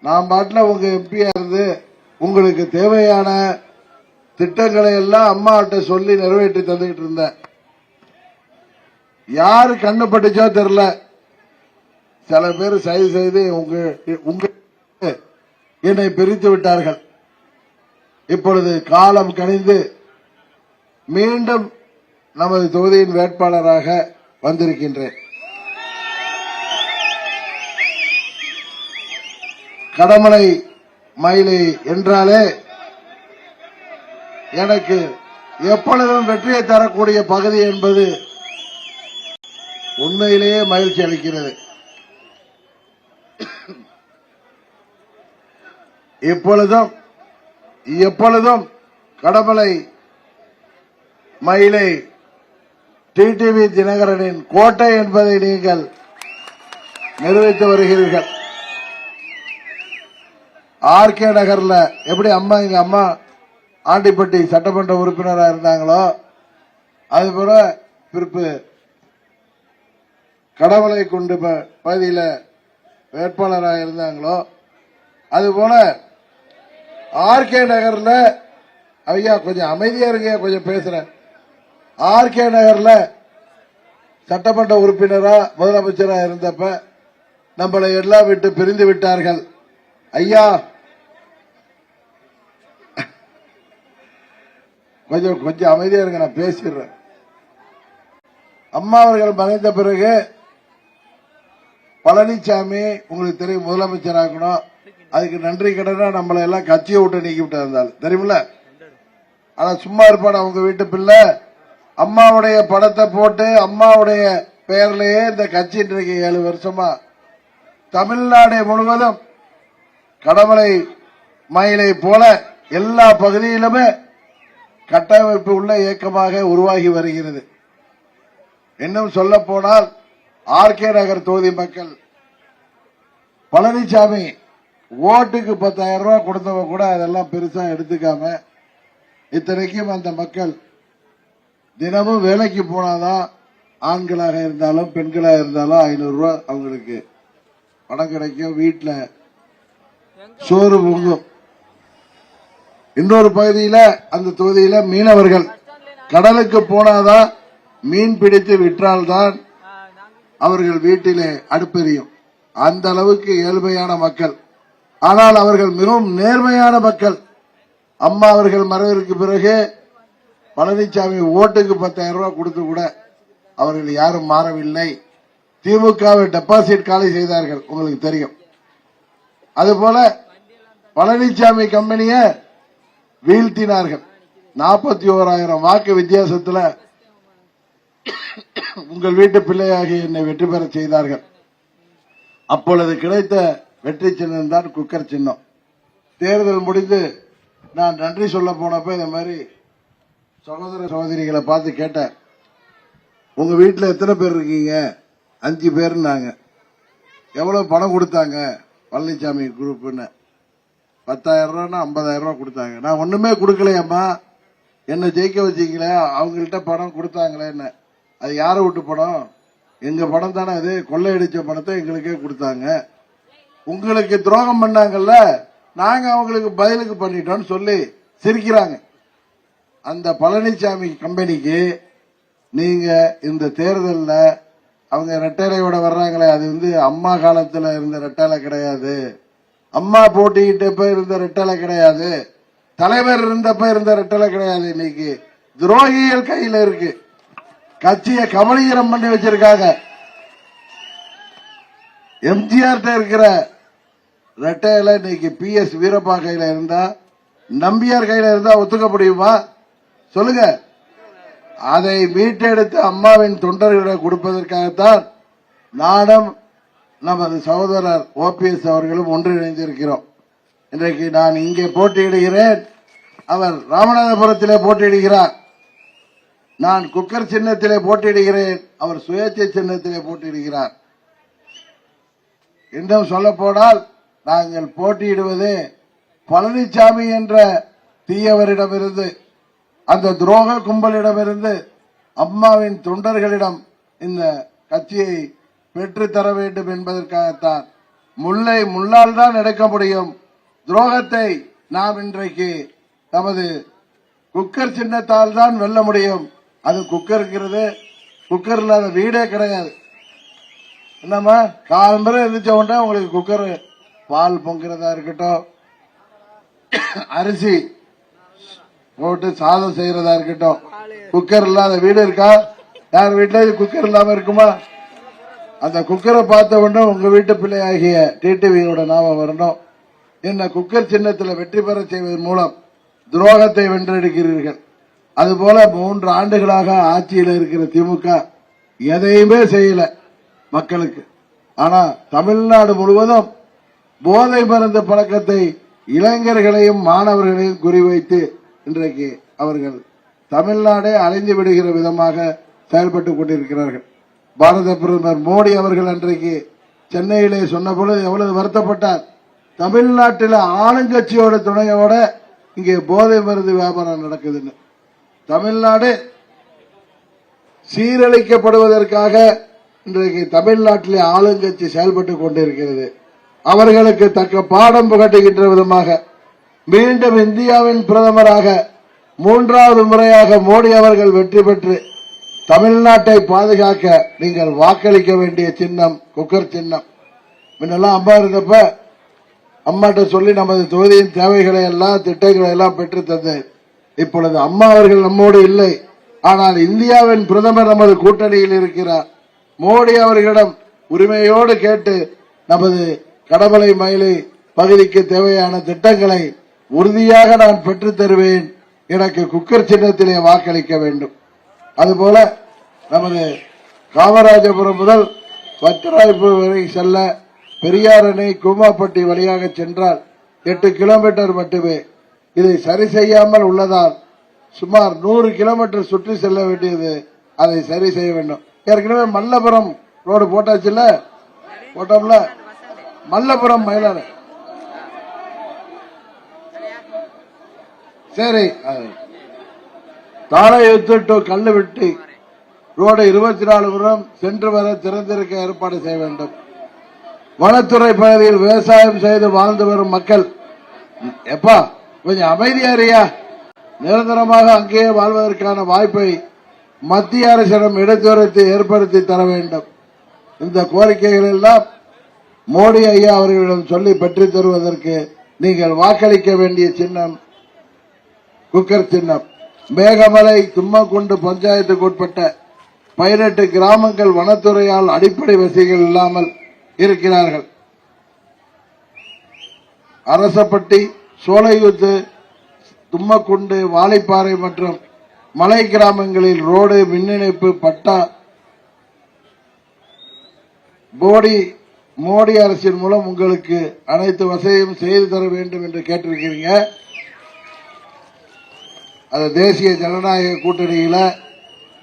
நான் பாட்டில் உங்க எம்பியா இருந்து உங்களுக்கு தேவையான திட்டங்களை எல்லாம் அம்மாட்ட சொல்லி நிறைவேற்றி தந்துகிட்டு இருந்தேன். யாரு கண்ணு பட்டுச்சோ தெரியல, சில பேர் சரி செய்து உங்க என்னை பிரித்து விட்டார்கள். இப்பொழுது காலம் கணிந்து மீண்டும் நமது தொகுதியின் வேட்பாளராக வந்திருக்கின்றேன். கடமலை மயிலை என்றாலே எனக்கு எப்பொழுதும் வெற்றியை தரக்கூடிய பகுதி என்பது உண்மையிலேயே மகிழ்ச்சி அளிக்கிறது. எப்பொழுதும் கடமலை மயிலை டிடிவி தினகரனின் கோட்டை என்பதை நீங்கள் நிரூபித்து வருகிறீர்கள். ஆர்கே நகர்ல எப்படி எங்க அம்மா ஆண்டிப்பட்டி சட்டமன்ற உறுப்பினராக இருந்தாங்களோ, அதுபோல பிறப்பு கடமலை குண்டு பகுதியில் வேட்பாளராக இருந்தாங்களோ, அதுபோல ஆர்கே நகர்ல ஐயா கொஞ்சம் அமைதியா இருங்க, கொஞ்சம் பேசுறேன். ஆர்கே நகர்ல சட்டமன்ற உறுப்பினரா முதலமைச்சரா இருந்தப்ப நம்மளை எல்லாம் விட்டு பிரிந்து விட்டார்கள். ஐயா கொஞ்சம் அமைதியா இருங்க, நான் பேசிடுறேன். அம்மா அவர்கள் மறைந்த பிறகு பழனிசாமி உங்களுக்கு தெரியும் முதலமைச்சராகணும், அதுக்கு நன்றி கடனா நம்மளை எல்லாம் கட்சியை விட்டு நீக்கி விட்டு இருந்தாலும் தெரியுமில்ல. ஆனா சும்மா இருப்பான அவங்க வீட்டு பிள்ளை அம்மாவுடைய படத்தை போட்டு அம்மாவுடைய பெயர்லயே இந்த கட்சி இன்றைக்கு 7 வருஷமா தமிழ்நாடு முழுவதும் கடமலை மயிலை போல எல்லா பகுதியிலுமே கட்டமைப்பு உள்ள இயக்கமாக உருவாகி வருகிறது. இன்னும் சொல்ல போனால் ஆர்கே நகர் தொகுதி மக்கள் பழனிசாமி ஓட்டுக்கு 10,000 ரூபாய் கொடுத்தவங்க கூட அதெல்லாம் பெருசா எடுத்துக்காம, இத்தனைக்கும் அந்த மக்கள் தினமும் வேலைக்கு போனாதான் ஆண்களாக இருந்தாலும் பெண்களாக இருந்தாலும் 500 ரூபாய் அவங்களுக்கு பணம் கிடைக்கும், வீட்டில் சோறு பொங்கும். இன்னொரு பகுதியில அந்த தொகுதியில மீனவர்கள் கடலுக்கு போனாதான் மீன் பிடித்து விற்றால்தான் அவர்கள் வீட்டிலே அடுப்பெரியும். அந்த அளவுக்கு ஏழ்மையான மக்கள். ஆனால் அவர்கள் மிகவும் நேர்மையான மக்கள். அம்மா அவர்கள் மறைவிற்கு பிறகு பழனிசாமி ஓட்டுக்கு 10,000 ரூபாய் கொடுத்து கூட அவர்கள் யாரும் மாறவில்லை. திமுகவை டெபாசிட் காலி செய்தார்கள், உங்களுக்கு தெரியும். அதுபோல பழனிசாமி கம்பெனிய வீழ்த்தினார்கள். 41,000 வாக்கு வித்தியாசத்தில் உங்கள் வீட்டு பிள்ளையாகி என்னை வெற்றி பெற செய்தார்கள். அப்பொழுது கிடைத்த வெற்றி சின்னம் தான் குக்கர் சின்னம். தேர்தல் முடிந்து நான் நன்றி சொல்ல போனப்ப இந்த மாதிரி சகோதர சகோதரிகளை பார்த்து கேட்டேன், உங்க வீட்டுல எத்தனை பேர் இருக்கீங்க? 5 பேர்னாங்க. எவ்வளவு பணம் கொடுத்தாங்க பழனிசாமி குரூப்னு? 10,000 ரூபான்னா 50,000 ரூபாய் கொடுத்தாங்க. நான் ஒண்ணுமே கொடுக்கலையம்மா, என்ன ஜெயிக்க வச்சீங்களே, அவங்கள்ட்ட பணம் கொடுத்தாங்களேன்னு. அது யாரை விட்டு பணம்? எங்க பணம் தானே அது. கொள்ளையடிச்ச பணத்தை எங்களுக்கே கொடுத்தாங்க. உங்களுக்கு துரோகம் பண்ணாங்கல்ல, நாங்க அவங்களுக்கு பதிலுக்கு பண்ணிட்டோம்னு சொல்லி சிரிக்கிறாங்க. அந்த பழனிசாமி கம்பெனிக்கு நீங்க இந்த தேர்தல்ல அவங்க ரெட்டலையோட வர்றாங்களே, அது அம்மா காலத்துல இருந்த ரெட்டலை கிடையாது. அம்மா போட்டிக்கிட்டப்ப இருந்த ரெட்டலை கிடையாது. தலைவர் இருந்தப்ப இருந்த ரெட்டலை கிடையாது. இன்னைக்கு துரோகிகள் கையில இருக்கு. கட்சியை கபலீகரம் பண்ணி வச்சிருக்காங்க. எம்ஜிஆர் இருக்கிற ரெட்டையில இன்னைக்கு PS வீரப்பா கையில இருந்தா, நம்பியார் கையில இருந்தா ஒத்துக்க முடியுமா? சொல்லுங்க. அதை மீட்டெடுத்து அம்மாவின் தொண்டர்களிடம் கொடுப்பதற்காகத்தான் நானும் நமது சகோதரர் OPS அவர்களும் ஒன்றிணைந்திருக்கிறோம். இன்றைக்கு நான் இங்கே போட்டியிடுகிறேன், அவர் ராமநாதபுரத்திலே போட்டியிடுகிறார். நான் குக்கர் சின்னத்திலே போட்டியிடுகிறேன், அவர் சுயேட்சை சின்னத்திலே போட்டியிடுகிறார். இன்னும் சொல்ல போனால் நாங்கள் போட்டியிடுவது பழனிசாமி என்ற தீயவரிடமிருந்து, அந்த துரோக கும்பலிடமிருந்து அம்மாவின் தொண்டர்களிடம் இந்த கட்சியை பெற்றுத்தர வேண்டும் என்பதற்காகத்தான். முல்லை முள்ளால் தான் எடுக்க முடியும். துரோகத்தை நாம் இன்றைக்கு நமது குக்கர் சின்னத்தால் தான் வெல்ல முடியும். அது குக்கர் இருக்கிறது, குக்கர் இல்லாத வீடே கிடையாது. என்னம்மா, காலம்பரை இருந்துச்ச உடனே உங்களுக்கு குக்கர் பால் பொங்குறதா இருக்கட்டும், அரிசி போட்டு சாதம் செய்யறதா இருக்கட்டும், குக்கர் இல்லாத வீடு இருக்கா? யார் வீட்டுல குக்கர் இல்லாம இருக்குமா? அந்த குக்கரை பார்த்த உடனே உங்க வீட்டு பிள்ளையாகிய டிடிவியோட நாம வரணும். என்ன குக்கர் சின்னத்தில் வெற்றி பெற செய்வதன் மூலம் துரோகத்தை வென்றெடுக்கிறீர்கள். அதுபோல 3 ஆண்டுகளாக ஆட்சியில் இருக்கிற திமுக எதையுமே செய்யல மக்களுக்கு. ஆனா தமிழ்நாடு முழுவதும் போதை மருந்து பழக்கத்தை இளைஞர்களையும் மாணவர்களையும் குறிவைத்து இன்றைக்கு அவர்கள் தமிழ்நாடே அலைந்து விடுகிற விதமாக செயல்பட்டுக் கொண்டிருக்கிறார்கள். பாரத பிரதமர் மோடி அவர்கள் அன்றைக்கு சென்னையிலே சொன்ன பொழுது எவ்வளவு வருத்தப்பட்டார். தமிழ்நாட்டில் ஆளுங்கட்சியோட துணையோட இங்கே போதை மருந்து வியாபாரம் நடக்குதுன்னு. தமிழ்நாடு சீரழிக்கப்படுவதற்காக இன்றைக்கு தமிழ்நாட்டிலே ஆளுங்கட்சி செயல்பட்டுக் கொண்டிருக்கிறது. அவர்களுக்கு தக்க பாடம் புகட்டுகின்ற விதமாக மீண்டும் இந்தியாவின் பிரதமராக 3வது முறையாக மோடி அவர்கள் வெற்றி பெற்று தமிழ்நாட்டை பாதுகாக்க நீங்கள் வாக்களிக்க வேண்டிய சின்னம் குக்கர் சின்னம். முன்னெல்லாம் அம்மா இருந்தப்ப அம்மாட்ட சொல்லி நமது தொகுதியின் தேவைகளை எல்லாம் திட்டங்களை எல்லாம் பெற்று தந்தேன். இப்பொழுது அம்மா அவர்கள் நம்மோடு இல்லை, ஆனால் இந்தியாவின் பிரதமர் நமது கூட்டணியில் இருக்கிறார். மோடி அவர்களிடம் உரிமையோடு கேட்டு நமது கடமலை மயிலை பகுதிக்கு தேவையான திட்டங்களை உறுதியாக நான் பெற்றுத் தருவேன். எனக்கு குக்கர் சின்னத்திலே வாக்களிக்க வேண்டும். அதுபோல நமது காமராஜபுரம் முதல் வத்திராய்ப்பு வரை செல்ல பெரியார் அணை கூமாப்பட்டி வழியாக சென்றால் 8 கிலோமீட்டர் மட்டுமே. இதை சரி செய்யாமல் உள்ளதால் சுமார் 100 கிலோமீட்டர் சுற்றி செல்ல வேண்டியது. அதை சரி செய்ய வேண்டும். ஏற்கனவே மல்லபுரம் ரோடு போட்டாச்சுல்ல, போட்டோம்ல, மல்லபுரம் மயிலாடு. சரி, தாளையுத்து டு கல்லுவெட்டி ரோடு 24 புறம் சென்று வர திறந்திருக்க ஏற்பாடு செய்ய வேண்டும். வனத்துறை பகுதியில் விவசாயம் செய்து வாழ்ந்து வரும் மக்கள், எப்பா கொஞ்சம் அமைதியாரியா, நிரந்தரமாக அங்கேயே வாழ்வதற்கான வாய்ப்பை மத்திய அரசிடம் இடைத்தரத்தை ஏற்படுத்தி தர வேண்டும். இந்த கோரிக்கைகள் எல்லாம் மோடி ஐயா அவர்களிடம் சொல்லி பெற்றுத் தருவதற்கு நீங்கள் வாக்களிக்க வேண்டிய சின்னம் குக்கர் சின்னம். மேகமலை தும்மக்குண்டு பஞ்சாயத்துக்கு உட்பட்ட 18 கிராமங்கள் வனத்துறையால் அடிப்படை வசதிகள் இல்லாமல் இருக்கிறார்கள். அரசப்பட்டி, சோலையூத்து, தும்மக்குண்டு, வாழைப்பாறை மற்றும் மலை கிராமங்களில் ரோடு, மின் இணைப்பு, பட்டா மோடி அரசின் மூலம் உங்களுக்கு அனைத்து வசதியும் செய்து தர வேண்டும் என்று கேட்டிருக்கிறீங்க. அது தேசிய ஜனநாயக கூட்டணியில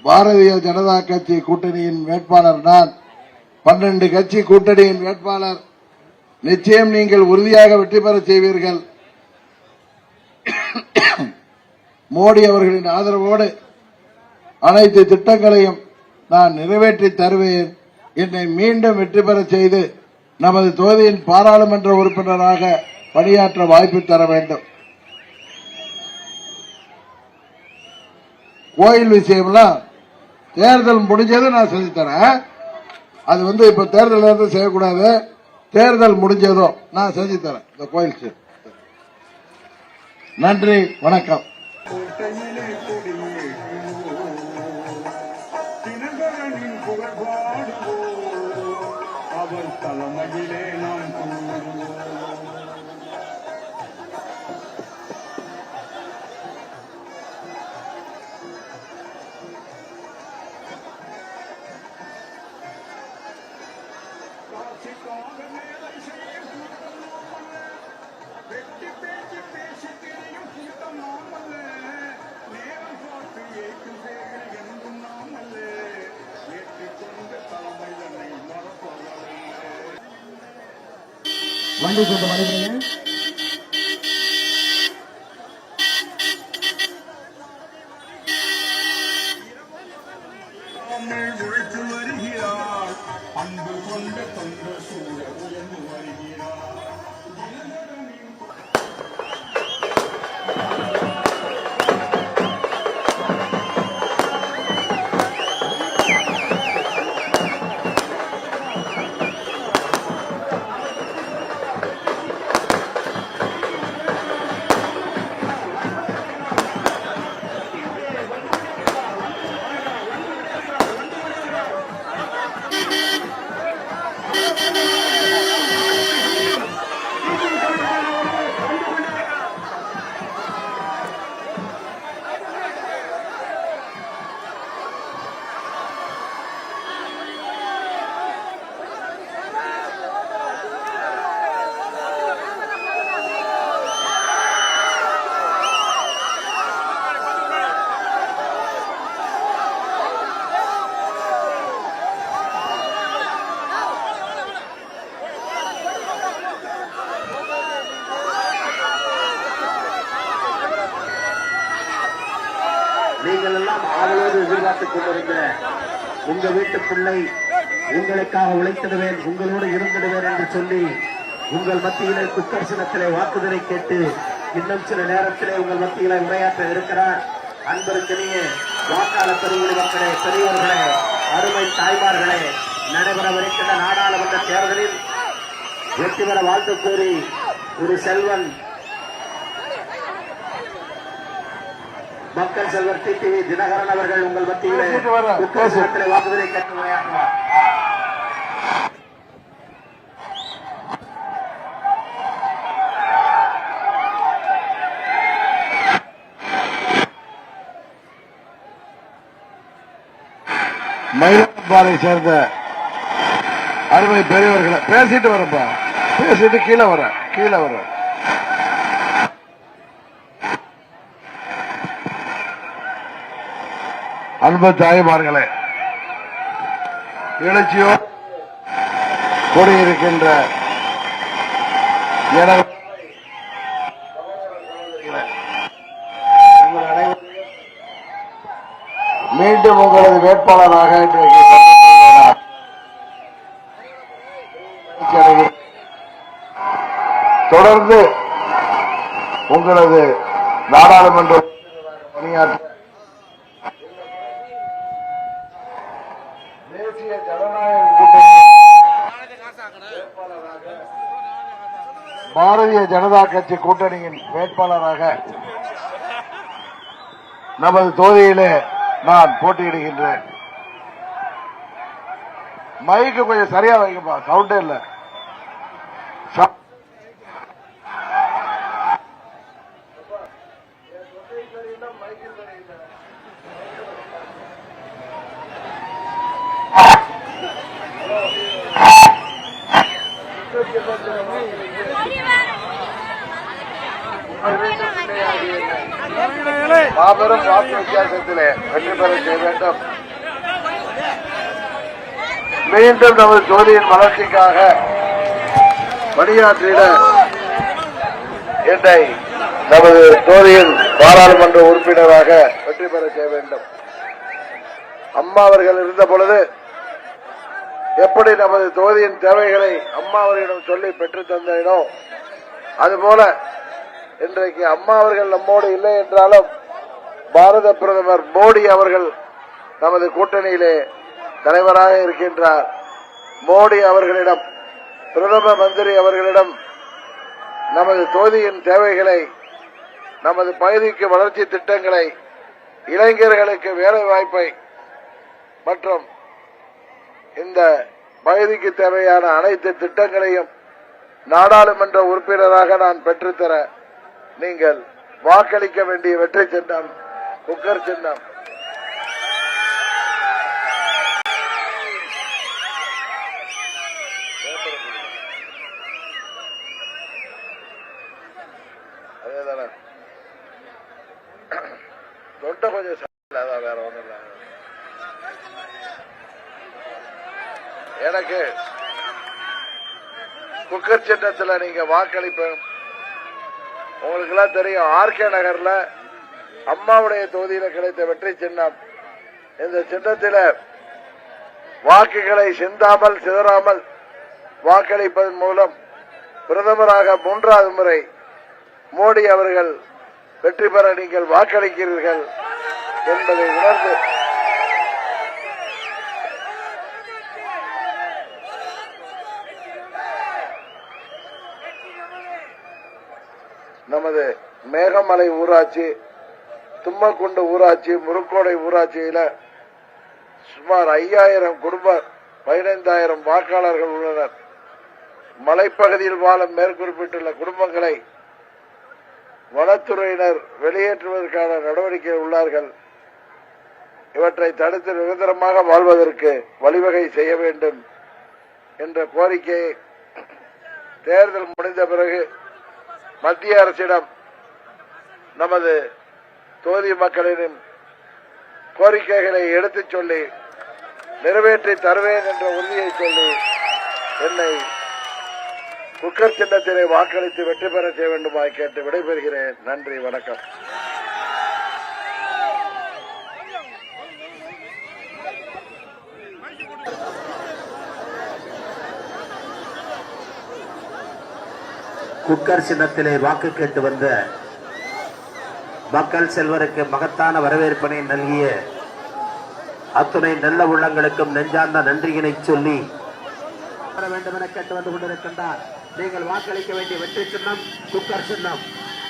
பாரதிய ஜனதா கட்சி கூட்டணியின் வேட்பாளர் நான். 12 கட்சி கூட்டணியின் வேட்பாளர். நிச்சயம் நீங்கள் உறுதியாக வெற்றி பெற செய்வீர்கள். மோடி அவர்களின் ஆதரவோடு அனைத்து திட்டங்களையும் நான் நிறைவேற்றி தருவேன். என்னை மீண்டும் வெற்றி பெற செய்து நமது தொகுதியின் பாராளுமன்ற உறுப்பினராக பணியாற்ற வாய்ப்பு தர வேண்டும். கோயில் விஷயம்லாம் தேர்தல் முடிஞ்சது நான் செஞ்சு தரேன். அது இப்ப தேர்தல் செய்யக்கூடாது. தேர்தல் முடிஞ்சதும் நான் செஞ்சு தரேன் இந்த கோயில். நன்றி, வணக்கம். அவர் தலைமையிலே நாம் வெட்டி பேச்சு பேசி தெரியும் கூட்டம் நாமல்ல, நேரம் பார்த்து ஏற்றும் செயல்கள் என்றும் நாமல்ல, ஏற்றிக்கொண்ட தலைமை தன்னை மறப்பவர்கள் வண்டி கூட்டம் அனுப்புறீங்க. உழைத்து வருகிறார், அன்பு கொண்ட தொண்ட சூழ உயர்ந்து வருகிறார். நீங்கள் எல்லாம் ஆவலோடு எதிர்பார்த்துக் கொண்டிருக்கிற உங்க வீட்டு பிள்ளை உங்களுக்காக உழைத்திடுவேன், உங்களோடு இருந்திடுவேன் என்று சொல்லி உங்கள் மத்தியிலே குக்கர்சனத்திலே வாக்குதலை கேட்டு இன்னும் சில நேரத்திலே உங்கள் மத்தியிலே உரையாற்ற இருக்கிறார். அன்பருக்கினிய வாக்காளர் பெருங்குடி மக்களே, பெரியவர்களே, அருமை தாய்மார்களே, நடைபெறவிருக்கின்ற நாடாளுமன்ற தேர்தலில் வெற்றி பெற வாழ்த்து கூறி ஒரு செல்வன் மக்கள் செல்வர் டிடிவி தினகரன் அவர்கள் உங்கள் மத்தியிலே குக்கர்சனத்திலே வாக்குதலை கேட்டு உரையாற்றுவார். மயிலாடுதுறை சேர்ந்த அருமை பெரியவர்களை பேசிட்டு வரப்பா, பேசிட்டு கீழே வர அன்பு தாய்மார்களே, எழுச்சியோ கூடியிருக்கின்ற மீண்டும் உங்களது வேட்பாளராக இன்றைக்கு தொடர்ந்து உங்களது நாடாளுமன்ற பணியாற்ற தேசிய ஜனநாயக கூட்டணி பாரதிய ஜனதா கட்சி கூட்டணியின் வேட்பாளராக நமது தொகுதியிலே நான் போட்டியிடுகின்றேன். மைக்கு கொஞ்சம் சரியா வைக்கப்பா, சவுண்டே இல்ல. மாபெரும் வாக்கு வித்தியாசத்திலே வெற்றி பெற செய்ய வேண்டும். மீண்டும் நமது தொகுதியின் வளர்ச்சிக்காக பணியாற்றிட என்னை நமது தொகுதியின் பாராளுமன்ற உறுப்பினராக வெற்றி பெற செய்ய வேண்டும். அம்மா அவர்கள் இருந்த பொழுது எப்படி நமது தொகுதியின் தேவைகளை அம்மா அவர்களிடம் சொல்லி பெற்று தந்தேனோ அதுபோல இன்றைக்கு அம்மா அவர்கள் நம்மோடு இல்லை என்றாலும் பாரத பிரதமர் மோடி அவர்கள் நமது கூட்டணியிலே தலைவராக இருக்கின்றார். மோடி அவர்களிடம், பிரதம மந்திரி அவர்களிடம் நமது தொகுதியின் தேவைகளை, நமது பகுதிக்கு வளர்ச்சி திட்டங்களை, இளைஞர்களுக்கு வேலை வாய்ப்பை மற்றும் இந்த பகுதிக்கு தேவையான அனைத்து திட்டங்களையும் நாடாளுமன்ற உறுப்பினராக நான் பெற்றுத்தர நீங்கள் வாக்களிக்க வேண்டிய வெற்றி சின்னம் குக்கர் சின்னம். அதேதானே தொண்டை கொஞ்சம் அதான் வேற ஒன்றும் இல்லை. எனக்கு குக்கர் சின்னத்தில் நீங்க வாக்களிப்ப உங்களுக்கு எல்லாம் தெரியும். ஆர்கே நகர்ல அம்மாவுடைய தொகுதியில கிடைத்த வெற்றி சின்னம். இந்த சின்னத்தில் வாக்குகளை சிந்தாமல் சிதறாமல் வாக்களிப்பதன் மூலம் பிரதமராக 3வது முறை மோடி அவர்கள் வெற்றி பெற நீங்கள் வாக்களிக்கிறீர்கள் என்பதை உணர்ந்து நமது மேகமலை ஊராட்சி, தும்மக்குண்டு ஊராட்சி, முருக்கோடை ஊராட்சியில சுமார் 5000 குடும்பம், 15000 வாக்காளர்கள் உள்ளனர். மலைப்பகுதியில் வாழும் மேற்குறிப்பிட்டுள்ள குடும்பங்களை வனத்துறையினர் வெளியேற்றுவதற்கான நடவடிக்கை உள்ளார்கள். இவற்றை தடுத்து நிரந்தரமாக வாழ்வதற்கு வழிவகை செய்ய வேண்டும் என்ற கோரிக்கையை தேர்தல் முடிந்த பிறகு மத்திய அரசிடம் நமது தொகுதி மக்களின் கோரிக்கைகளை எடுத்துச் சொல்லி நிறைவேற்றி தருவேன் என்ற உறுதியை சொல்லி என்னை குக்கர் சின்னத்திலே வாக்களித்து வெற்றி பெற செய்ய வேண்டுமாய் கேட்டு விடைபெறுகிறேன். நன்றி, வணக்கம். குக்கர் சின்னத்திலே வாக்கு கேட்டு வந்த மக்கள் செல்வருக்கு மகத்தான வரவேற்பினை நல்கிய அத்துணை நல்ல உள்ளங்களுக்கும் நெஞ்சார்ந்த நன்றியினை சொல்லி வர வேண்டும் என கேட்டு வந்து கொண்டிருக்கின்றார். நீங்கள் வாக்களிக்க வேண்டிய வெற்றி சின்னம் குக்கர் சின்னம்.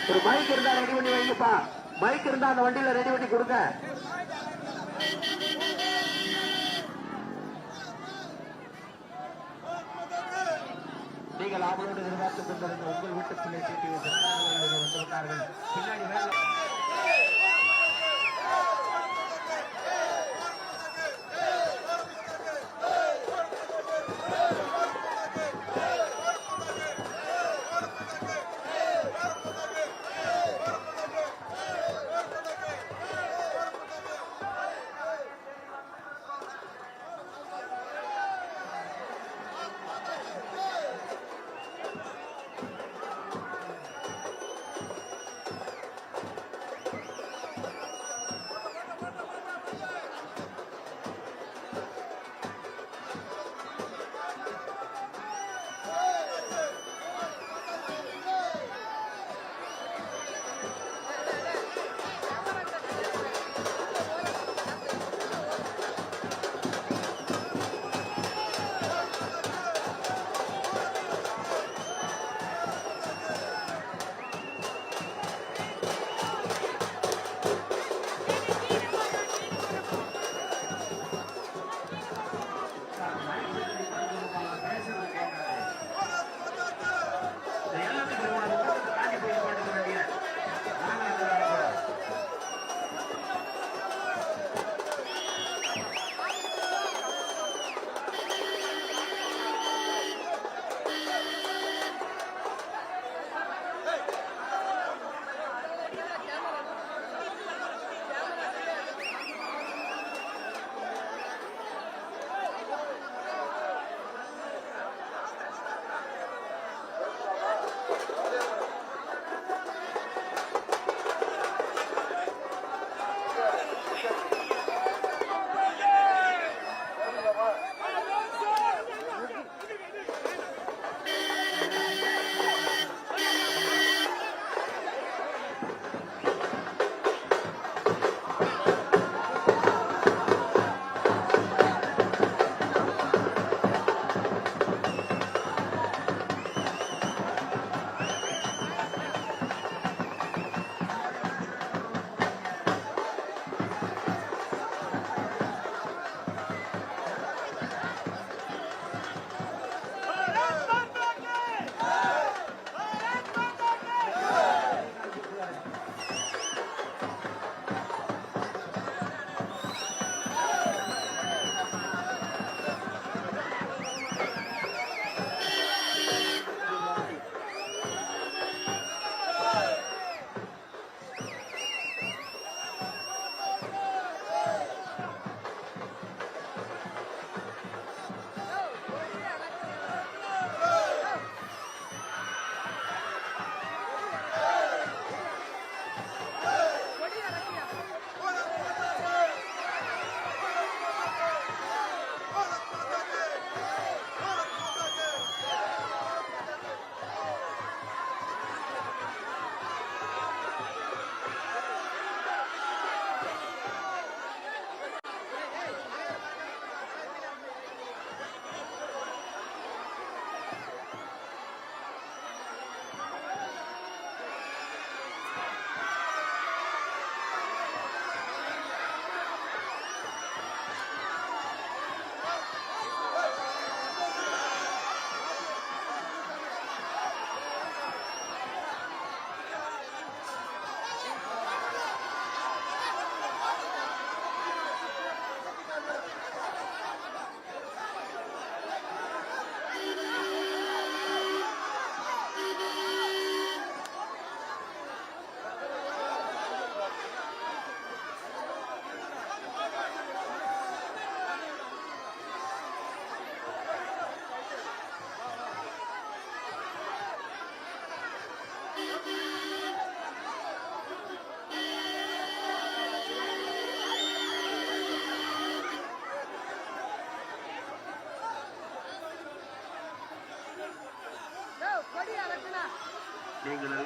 ஒரு மைக் இருந்தா ரெடி பண்ணி வைங்கப்பா. மைக் இருந்தா அந்த வண்டியில ரெடி பண்ணி கொடுங்க. நீங்கள் அவளோடு எதிர்பார்த்துக் கொண்டிருந்த உங்கள் வீட்டுக்குள்ளே சீட்டி வந்துவிட்டார்கள். பின்னாடி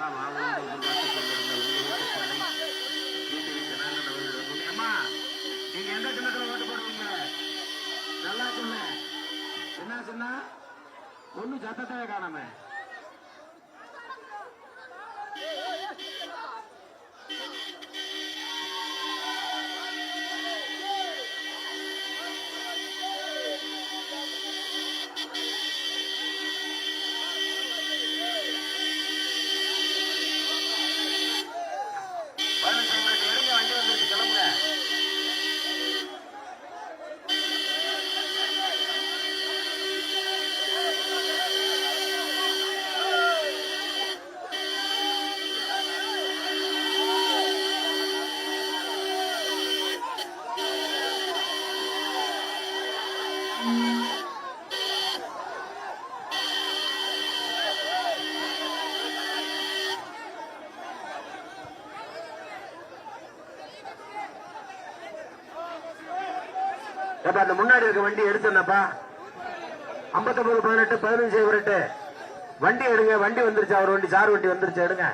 எல்லாம் வாவோடு எதிர்பார்த்துக் கொண்டிருந்த உங்களுக்கு பிள்ளை டிடிவி ஜனார்தன் அவர்கள். அம்மா நீங்க எந்த சின்னத்துல ஓட்டு போடுவீங்க? நல்லா சொல்லு. என்ன சொன்னா ஒண்ணு சத்தத்தை காணாம. வண்டி வந்துருச்சு, கிளம்புங்க. அந்த முன்னாடி இருக்க வண்டி எடுத்துனப்பா. 59 18 15 விரட்டு வண்டி எடுங்க. வண்டி வந்துருச்சு, அவர் வண்டி சார் வண்டி வந்துருச்சு, எடுங்க.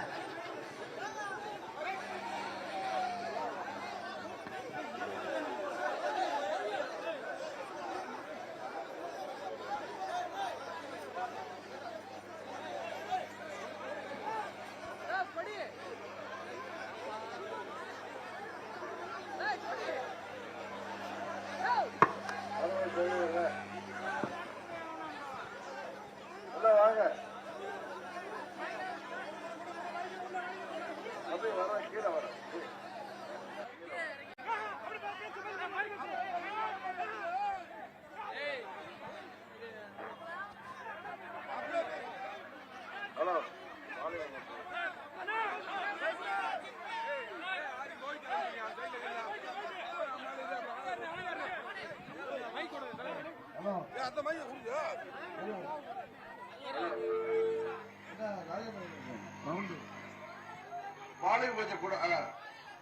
வாலிபம் கொஞ்சம் கூட.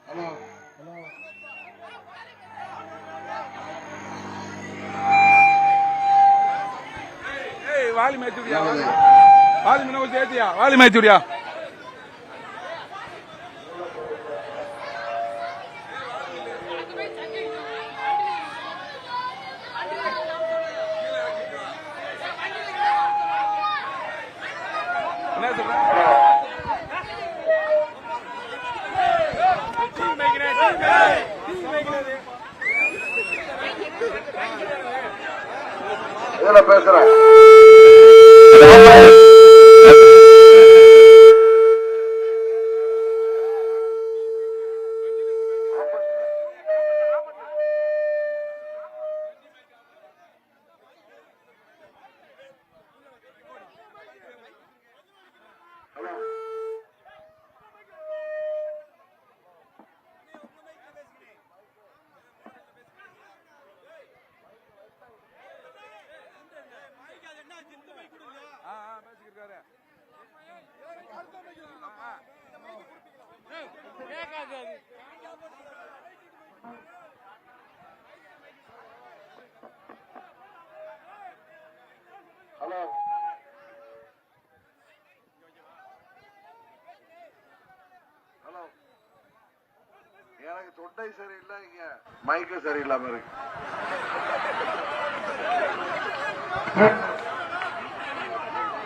ஹலோ வாலி மேய்ச்சுடியா, வாலி மினவு சேர்த்தியா, வாலி மேய்ச்சுடியா. என்ன சொல்ற? இதுல பேசுறேன். ஹலோ ஹலோ எனக்கு தொண்டை சரியில்லை, இங்க மைக்கு சரியில்லாம இருக்கு.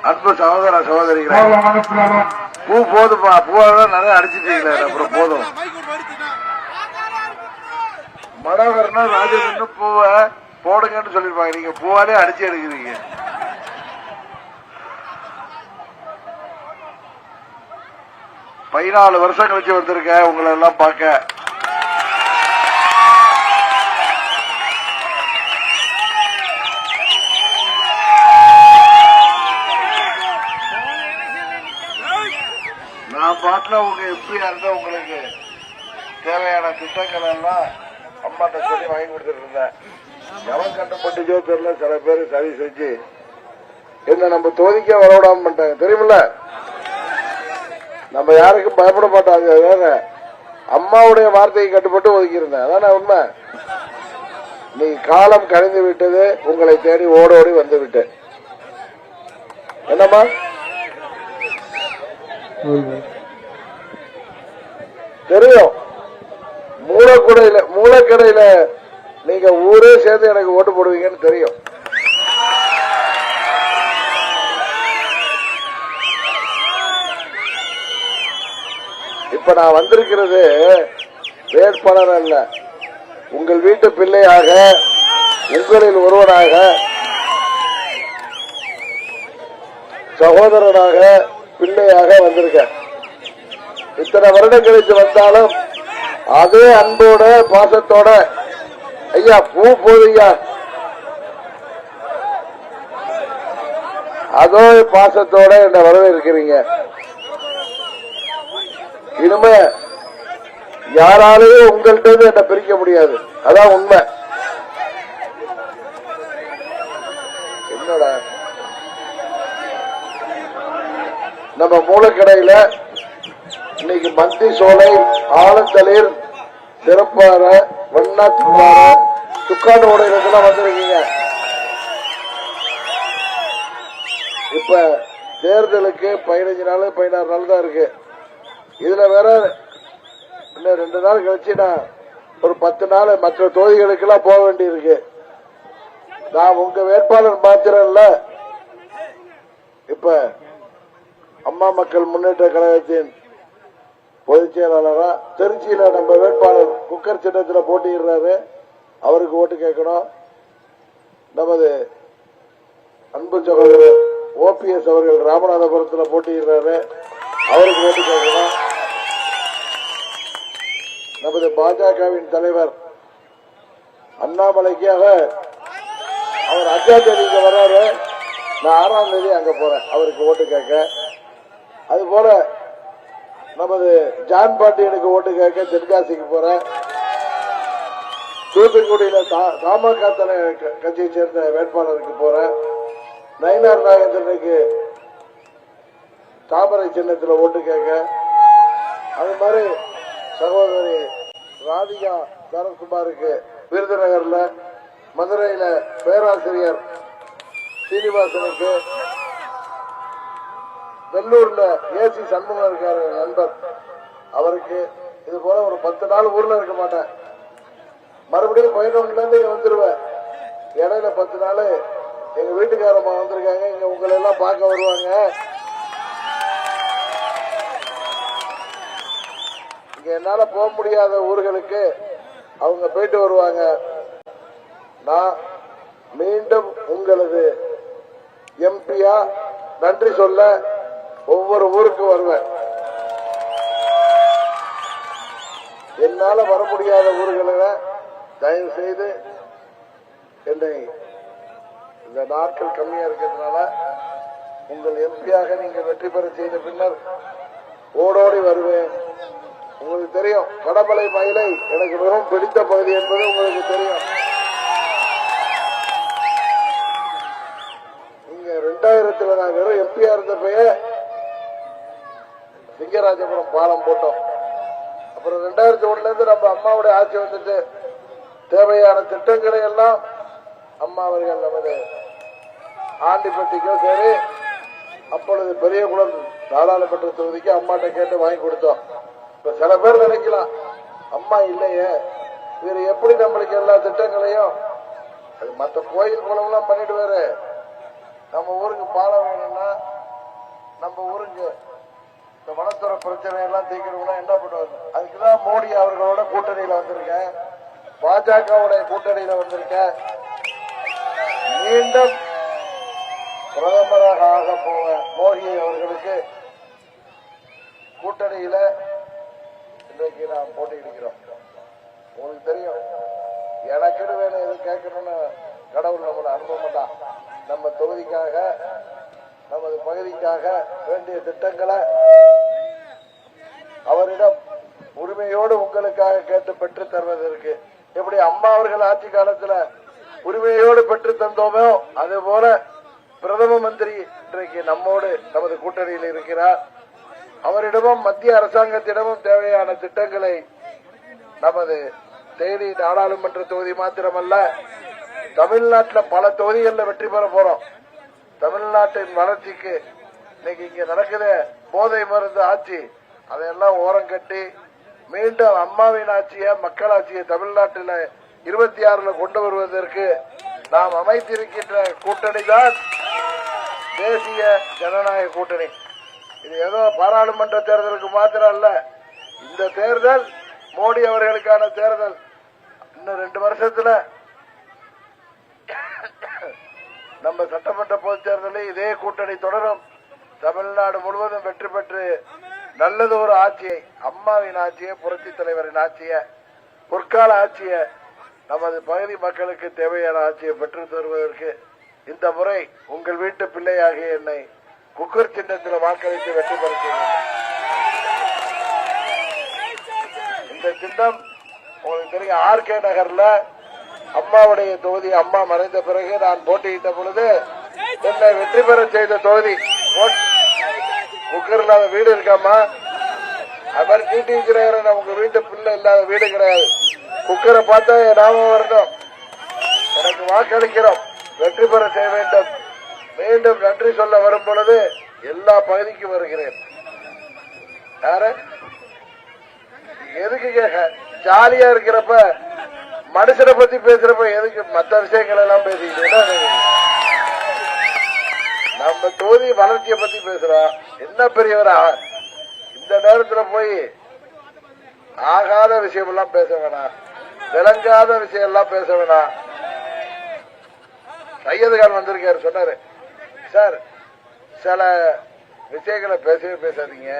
அன்பு சகோதர சகோதரிகளே, பூ போதுப்பா. பூவெல்லாம் நிறைய அடிச்சிட்டீங்களே, அப்புறம் போதும். மனோகரனா ராஜன் பூவை போடுங்கன்னு சொல்லிருப்பாங்க, நீங்க பூவாலே அடிச்சு எடுக்கிறீங்க. பதினாலு வருஷம் கழிச்சு வந்திருக்க உங்களை எல்லாம் பார்க்க. நான் பாட்டுல உங்க எப்படியா இருந்தா உங்களுக்கு தேவையான திட்டங்கள் எல்லாம் அம்மாட்ட சொல்லி வாங்கி கொடுத்துட்டு இருந்தேன். எவன் கண்டுபட்டுச்சோ தெரியல, சில பேர் சரி செஞ்சு என்ன நம்ம தொகுதிக்க வரவிடாம பண்ணிட்டாங்க, தெரியுமில்ல. நம்ம யாருக்கும் பயப்பட மாட்டாங்க. வேற அம்மாவுடைய வார்த்தையை கட்டுப்பட்டு ஒதுக்கியிருந்தேன், அதான உண்மை. நீ காலம் கழிந்து விட்டது, உங்களை தேடி ஓடோடி வந்து விட்டேன். என்னம்மா தெரியும். மூலக்கடையில நீங்க ஊரே சேர்ந்து எனக்கு ஓட்டு போடுவீங்கன்னு தெரியும். இப்ப நான் வந்திருக்கிறது வேட்பாளர் அல்ல, உங்கள் வீட்டு பிள்ளையாக, உங்களில் ஒருவனாக, சகோதரனாக, பிள்ளையாக வந்திருக்கேன். இத்தனை வருடம் கழித்து வந்தாலும் அதே அன்போட பாசத்தோட, ஐயா பூ போதுயா, அதோ பாசத்தோட என்ன வரவேற்கிறீங்க. இனிமே யாராலையும் உங்கள்கிட்ட என்ன பிரிக்க முடியாது. அதான் உண்மை. என்னடா நம்ம மூலக்கடையில இன்னைக்கு மந்தி சோலை, ஆலந்தளிர், சிறப்பார, வண்ணாத்திப்பார, சுக்காட்டு ஓடையில வந்திருக்கீங்க. இப்ப தேர்தலுக்கு 15 நாள் 16 நாள் தான் இருக்கு. இதுல வேற இன்னும் 2 நாள் கழிச்சு நான் ஒரு 10 நாள் மற்ற தொகுதிகளுக்கு எல்லாம் போக வேண்டி இருக்கு. நான் உங்க வேட்பாளர் மாத்திரம் இல்ல, இப்ப அம்மா மக்கள் முன்னேற்ற கழகத்தின் பொதுச் செயலாளரா திருச்சியில நம்ம வேட்பாளர் குக்கர் சின்னத்தில் போட்டியிடுறாரு, அவருக்கு ஓட்டு கேட்கணும். நமது அன்பு சகோதரர் OPS அவர்கள் ராமநாதபுரத்தில் போட்டியிடுறாரு, அவருக்கு ஓட்டு கேட்கணும். நமது பாஜகவின் தலைவர் அண்ணாமலைக்காக அவர் 5ஆம் தேதிக்கு வர்றாரு, நான் 6ஆம் தேதி அங்க போறேன் அவருக்கு ஓட்டு கேட்க. அது போல நமது ஜான் பாண்டியனுக்கு ஓட்டு கேட்க தென்காசிக்கு போறேன். தூத்துக்குடியில தமாக கட்சியை சேர்ந்த வேட்பாளருக்கு போறேன். நயினார் நாகேந்திரனுக்கு தாமரை சின்னத்தில் ஓட்டு கேட்க. அது மாதிரி சகோதரி ராதிகா சரத்குமாருக்கு விருதுநகர்ல, மதுரையில பேராசிரியர் சீனிவாசனுக்கு, வெள்ளூர்ல AC சண்முகம் இருக்காரு நண்பர், அவருக்கு. இது போல ஒரு 10 நாள் ஊர்ல இருக்க மாட்டேன். மறுபடியும் 11 இருந்து இங்க வந்துருவேன். இடையில 10 நாள் எங்க வீட்டுக்காரம்மா வந்திருக்காங்க, இங்க உங்களை எல்லாம் பார்க்க வருவாங்க. இங்க என்னால போக முடியாத ஊர்களுக்கு அவங்க போயிட்டு வருவாங்க. நான் மீண்டும் உங்களது MP-யா நன்றி சொல்ல ஒவ்வொரு ஊருக்கு வருவேன். என்னால வர முடியாத ஊர்களில் தயவு செய்து என்னை, இந்த நாட்கள் கம்மியா இருக்கிறதுனால உங்கள் MP-யாக நீங்கள் வெற்றி பெற செய்த பின்னர் ஓடோடி வருவேன். உங்களுக்கு தெரியும், கடமலை மயிலை எனக்கு மிகவும் பிடித்த பகுதி என்பது உங்களுக்கு தெரியும். இங்க 2000 நான் வெறும் MP-யா இருந்தப்பயே சிங்கராஜபுரம் பாலம் போட்டோம். அப்புறம் 2001 இருந்து நம்ம அம்மாவுடைய ஆட்சி வந்துட்டு தேவையான திட்டங்களை எல்லாம் அம்மா அவர்கள் நமது ஆண்டிப்பட்டிக்கும் சரி, அப்பொழுது பெரியகுளம் நாடாளுமன்ற தொகுதிக்கு அம்மாட்ட கேட்டு வாங்கி கொடுத்தோம். இப்ப சில பேர் நினைக்கலாம், அம்மா இல்லையே இவர் எப்படி நம்மளுக்கு எல்லா திட்டங்களையும், அது மற்ற கோயில் குளம்லாம் பண்ணிடுவாரு. நம்ம ஊருக்கு பாலம் வேணும்னா, நம்ம ஊருக்கு இந்த வனத்துறை பிரச்சனை எல்லாம் தீர்க்கணும்னா என்ன பண்ணுவாங்க? அதுக்குதான் மோடி அவர்களோட கூட்டணியில வந்திருக்கேன், பாஜகவுடைய கூட்டணியில வந்திருக்கேன். மீண்டும் பிரதமராக ஆக போவேன் மோடி அவர்களுக்கு கூட்டணியில இன்றைக்கு நாம் போட்டியிடுகிறோம். உங்களுக்கு தெரியும், எனக்குன்னு வேணும் எது கேட்கணும்னு கடவுள் நம்மளை அனுப்ப மாட்டான். நம்ம தொகுதிக்காக, நமது பகுதிக்காக வேண்டிய திட்டங்களை அவரிடம் உரிமையோடு உங்களுக்காக கேட்டு பெற்று தருவதற்கு, எப்படி அம்மா அவர்கள் ஆட்சி காலத்துல உரிமையோடு பெற்று தந்தோமோ அதே போல பிரதம மந்திரி இன்றைக்கு நம்மோடு நமது கூட்டணியில் இருக்கிறார். அவரிடமும் மத்திய அரசாங்கத்திடமும் தேவையான திட்டங்களை நமது தேனி நாடாளுமன்ற தொகுதி மாத்திரமல்ல, தமிழ்நாட்டில் பல தொகுதிகளில் வெற்றி பெற போறோம். தமிழ்நாட்டின் வளர்ச்சிக்கு இன்னைக்கு இங்க நடக்கிற போதை மருந்து ஆட்சி, அதையெல்லாம் ஓரம் கட்டி மீண்டும் அம்மாவின் ஆட்சியை மக்களாட்சியை தமிழ்நாட்டில் 26 கொண்டு வருவதற்கு நாம் அமைத்திருக்கின்ற கூட்டணி தான் தேசிய ஜனநாயக கூட்டணி. இது ஏதோ பாராளுமன்ற தேர்தலுக்கு மாத்திரம் அல்ல, இந்த தேர்தல் மோடி அவர்களுக்கான தேர்தல். இன்னும் 2 வருஷத்துல நம்ம சட்டமன்ற பொதுத் தேர்தலில் இதே கூட்டணி தொடரும். தமிழ்நாடு முழுவதும் வெற்றி பெற்று நல்லது ஒரு ஆட்சியை, அம்மாவின் ஆட்சியை, புரட்சி தலைவரின் ஆட்சியை, பொற்கால ஆட்சியை, நமது பகுதி மக்களுக்கு தேவையான ஆட்சியை பெற்று தருவதற்கு இந்த முறை உங்கள் வீட்டு பிள்ளையாகிய என்னை குக்கர் சின்னத்தில் வாக்களித்து வெற்றி பெற செய்யுங்கள். இந்த சின்னம் உங்களுக்கு தெரியும், ஆர்கே நகர்ல அம்மாவுடைய தொகுதி. அம்மா மறைந்த பிறகு நான் போட்டியிட்ட பொழுது என்னை வெற்றி பெற செய்த தொகுதி. குக்கர் இல்லாத வீடு இருக்காமா? அது மாதிரி டிடி விஜயநகரன் உங்க வீட்டு பிள்ளை இல்லாத வீடு கிடையாது. குக்கரை பார்த்தா ஞாபகம் வரணும். எனக்கு வாக்களிக்கிறோம், வெற்றி பெற செய்ய வேண்டும். மீண்டும் நன்றி சொல்ல வரும் பொழுது எல்லா பகுதிக்கும் வருகிறேன். யார எதுக்கு கேட்க? ஜாலியா இருக்கிறப்ப மனுஷனை பத்தி பேசுறப்ப எதுக்கு மற்ற விஷயங்கள் எல்லாம் பேசிக்கிட்டு? நம்ம தொகுதி வளர்ச்சியை பத்தி பேசுறோம். என்ன பெரியவரா இந்த நேரத்துல போய் ஆகாத விஷயம் எல்லாம் பேச வேணாம், விளங்காத விஷயம் எல்லாம் பேச வேணாம். சையது கான் வந்திருக்காரு, சொன்னாரு, சார் சில விஷயங்களை பேசவே பேசாதீங்க,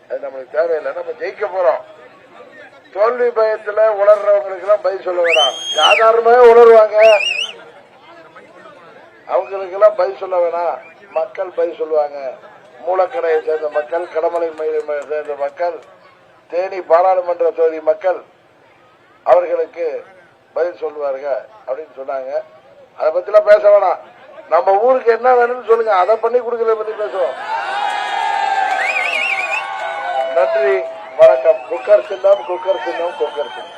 அது நம்மளுக்கு தேவையில்லை, நம்ம ஜெயிக்க போறோம். தோல்வி பயத்துல உணர்றவங்களுக்கு எல்லாம் பதில் சொல்ல வேணாம். சாதாரணமாவே உணர்வாங்க, அவங்களுக்கு எல்லாம் பதில் சொல்ல வேணாம். மக்கள் பதில் சொல்லுவாங்க. மூலக்கடையை சேர்ந்த மக்கள், கடமலை மயிலை சேர்ந்த மக்கள், தேனி பாராளுமன்ற தொகுதி மக்கள் அவர்களுக்கு பதில் சொல்லுவாருங்க அப்படின்னு சொன்னாங்க. அதை பத்தி எல்லாம் பேச வேணாம். நம்ம ஊருக்கு என்ன வேணும்னு சொல்லுங்க, அதை பண்ணி கொடுக்கறத பத்தி பேசுவோம். நன்றி, வணக்கம். குக்கர் சின்னம், குக்கர் சின்னம், குக்கர் சின்னம்.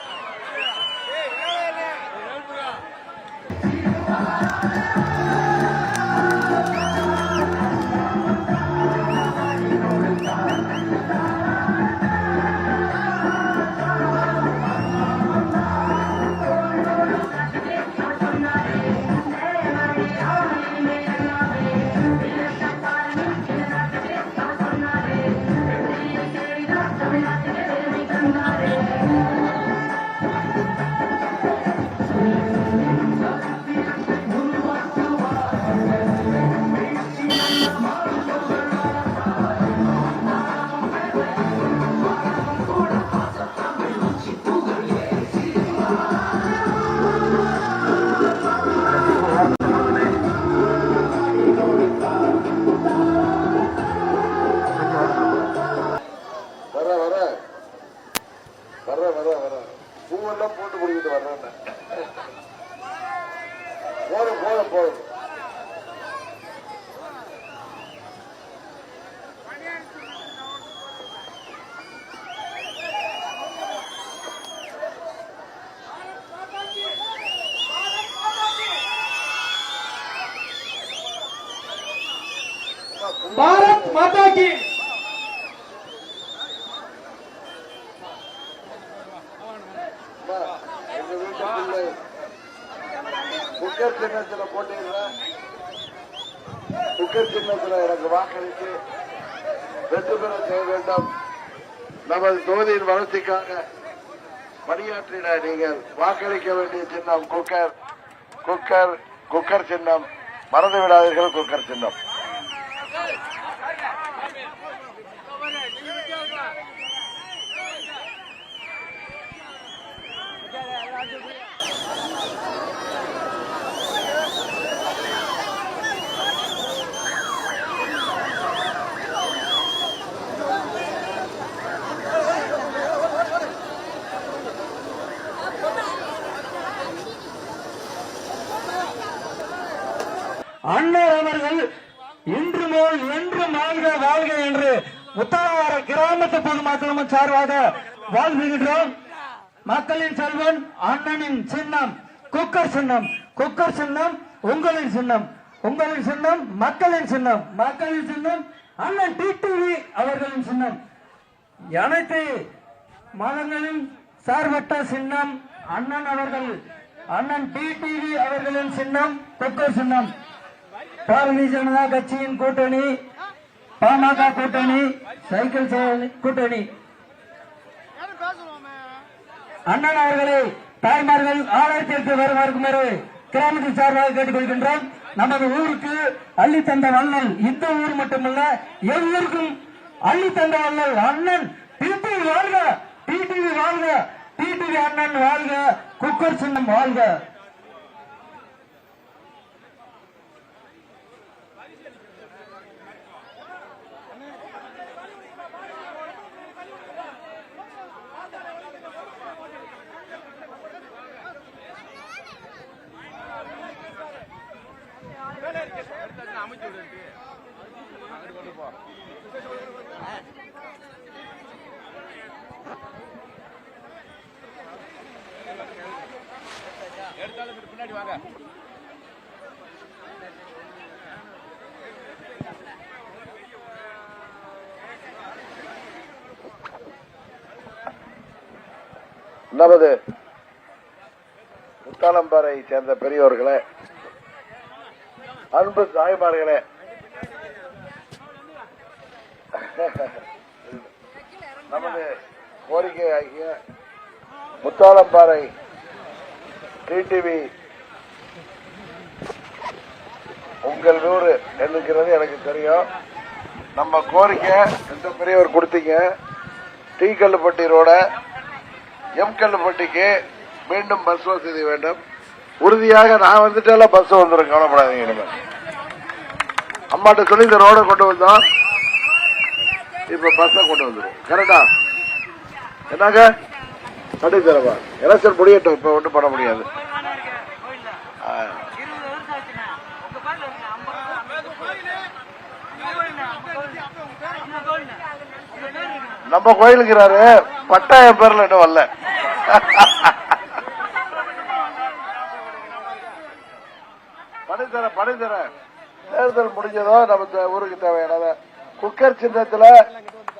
பூவெல்லாம் போட்டு குடிக்கிட்டு வர்றேன். போதும் போதும் போதும். பாரத் மாதா கி. எங்க வீட்டு பிள்ளை குக்கர் சின்னத்துல போட்டிடுறேன். குக்கர் சின்னத்துல எனக்கு வாக்களித்து வெற்றி பெற செய்ய வேண்டும். நமது தொகுதியின் வளர்ச்சிக்காக பணியாற்றின நீங்கள் வாக்களிக்க வேண்டிய சின்னம் குக்கர். குக்கர் குக்கர் சின்னம், மறந்து விடாதீர்கள். குக்கர் சின்னம். அண்ணல் அவர்கள் இன்று போல் என்றும் வாழ்க வாழ்க என்று முத்தார கிராமத்து பொதுமக்களும் சார்பாக வாழ்வுகின்றோம். மக்களின் செல்வன் அண்ணனின் சின்னம் குக்கர் சின்னம். குக்கர் சின்னம் உங்களின் சின்னம். உங்களின் சின்னம் மக்களின் சின்னம். மக்களின் சின்னம் அண்ணன் டிடிவி அவர்களின் சின்னம். அனைத்து மதங்களின் சார்பற்ற சின்னம் அண்ணன் அவர்கள், அண்ணன் டிடிவி அவர்களின் சின்னம் கொக்கர் சின்னம். பாரதிய ஜனதா கட்சியின் கூட்டணி, பாமக கூட்டணி, சைக்கிள் கூட்டணி. அண்ணன் அவர்களை தாய்மார்கள் ஆலயத்திற்கு வருமாறு கிராமத்தின் சார்பாக கேட்டுக்கொள்கின்றோம். நமது ஊருக்கு அள்ளி தந்த வள்ளல், இந்த ஊர் மட்டுமல்ல எவ்வூருக்கும் அள்ளி தந்த வள்ளல் அண்ணன் டிடிவி வாழ்க, டிடிவி வாழ்க, டிடிவி அண்ணன் வாழ்க, குக்கர் சின்னம் வாழ்க. பின்னாடி வாங்க. நமது முத்தாலம்பாறை சேர்ந்த பெரியோர்களே, அன்பு தாய்மார்களே, நமது கோரிக்கை ஆகிய முத்தாலம்பாறை டிடிவி உங்கள் ஊரு என்கிறது எனக்கு தெரியும். நம்ம கோரிக்கை எந்த பெரியவர் கொடுத்தீங்க, டி கல்லுப்பட்டி ரோட எம் கல்லுப்பட்டிக்கு மீண்டும் பஸ் வசதி வேண்டும். உறுதியாக நான் வந்துட்டால பஸ் வந்துடும், கவலைப்படாதீங்க. இனிமேல் அம்மாட்ட சொல்லி இந்த ரோட கொண்டு வந்தோம், இப்ப பஸ்ஸ கொண்டு வந்துடும். கரெக்டா? என்னங்க கட்டி தரவா? எலெக்ஷன் முடியட்டும், இப்ப ஒன்றும் பண்ண முடியாது. நம்ம கோயிலுக்குறாரு, பட்டாயம் பேர்ல இன்னும் வரல. பணிதர தேர்தல் முடிஞ்சதோ நம்ம ஊருக்கு தேவையானத குக்கர் சின்னத்துல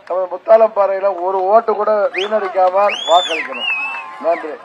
நம்ம முத்தாலம்பாறையில ஒரு ஓட்டு கூட வீணடிக்காம வாக்களிக்கணும். நன்றி.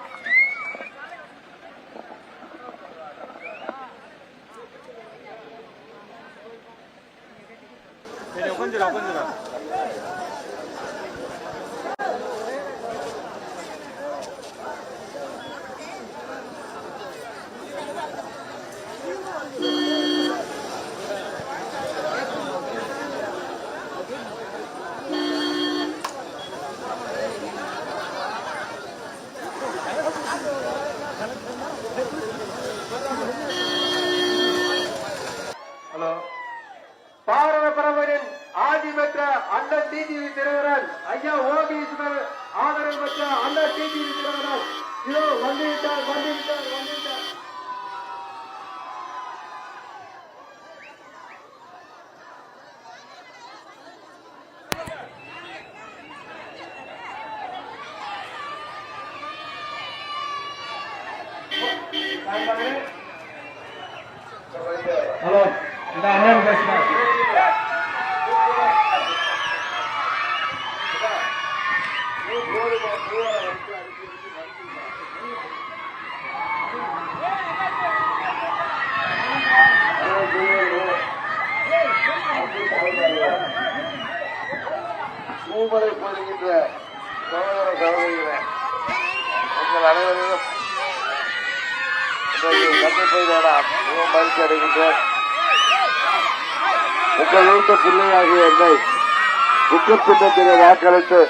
பாரத பிரதமரின் ஆட்சி பெற்ற அண்ணன் டிடிவி தினகரன் ஐயா, ஓபிஎஸ் ஆதரவு பெற்ற அண்ணன் டிடிவி தினகரன் இதோ வந்துவிட்டார். ஹலோ, இந்த அண்ணன் பேசுறேன். மூவரை போடுகின்ற சகோதர சகோதரிகளே, உங்கள் அனைவரையும் மகிழ்ச்சி அடைகின்றேன். உங்கள் வீட்டு பிள்ளையாகிய என்னை குக்கர் சின்னத்திலே வாக்களித்து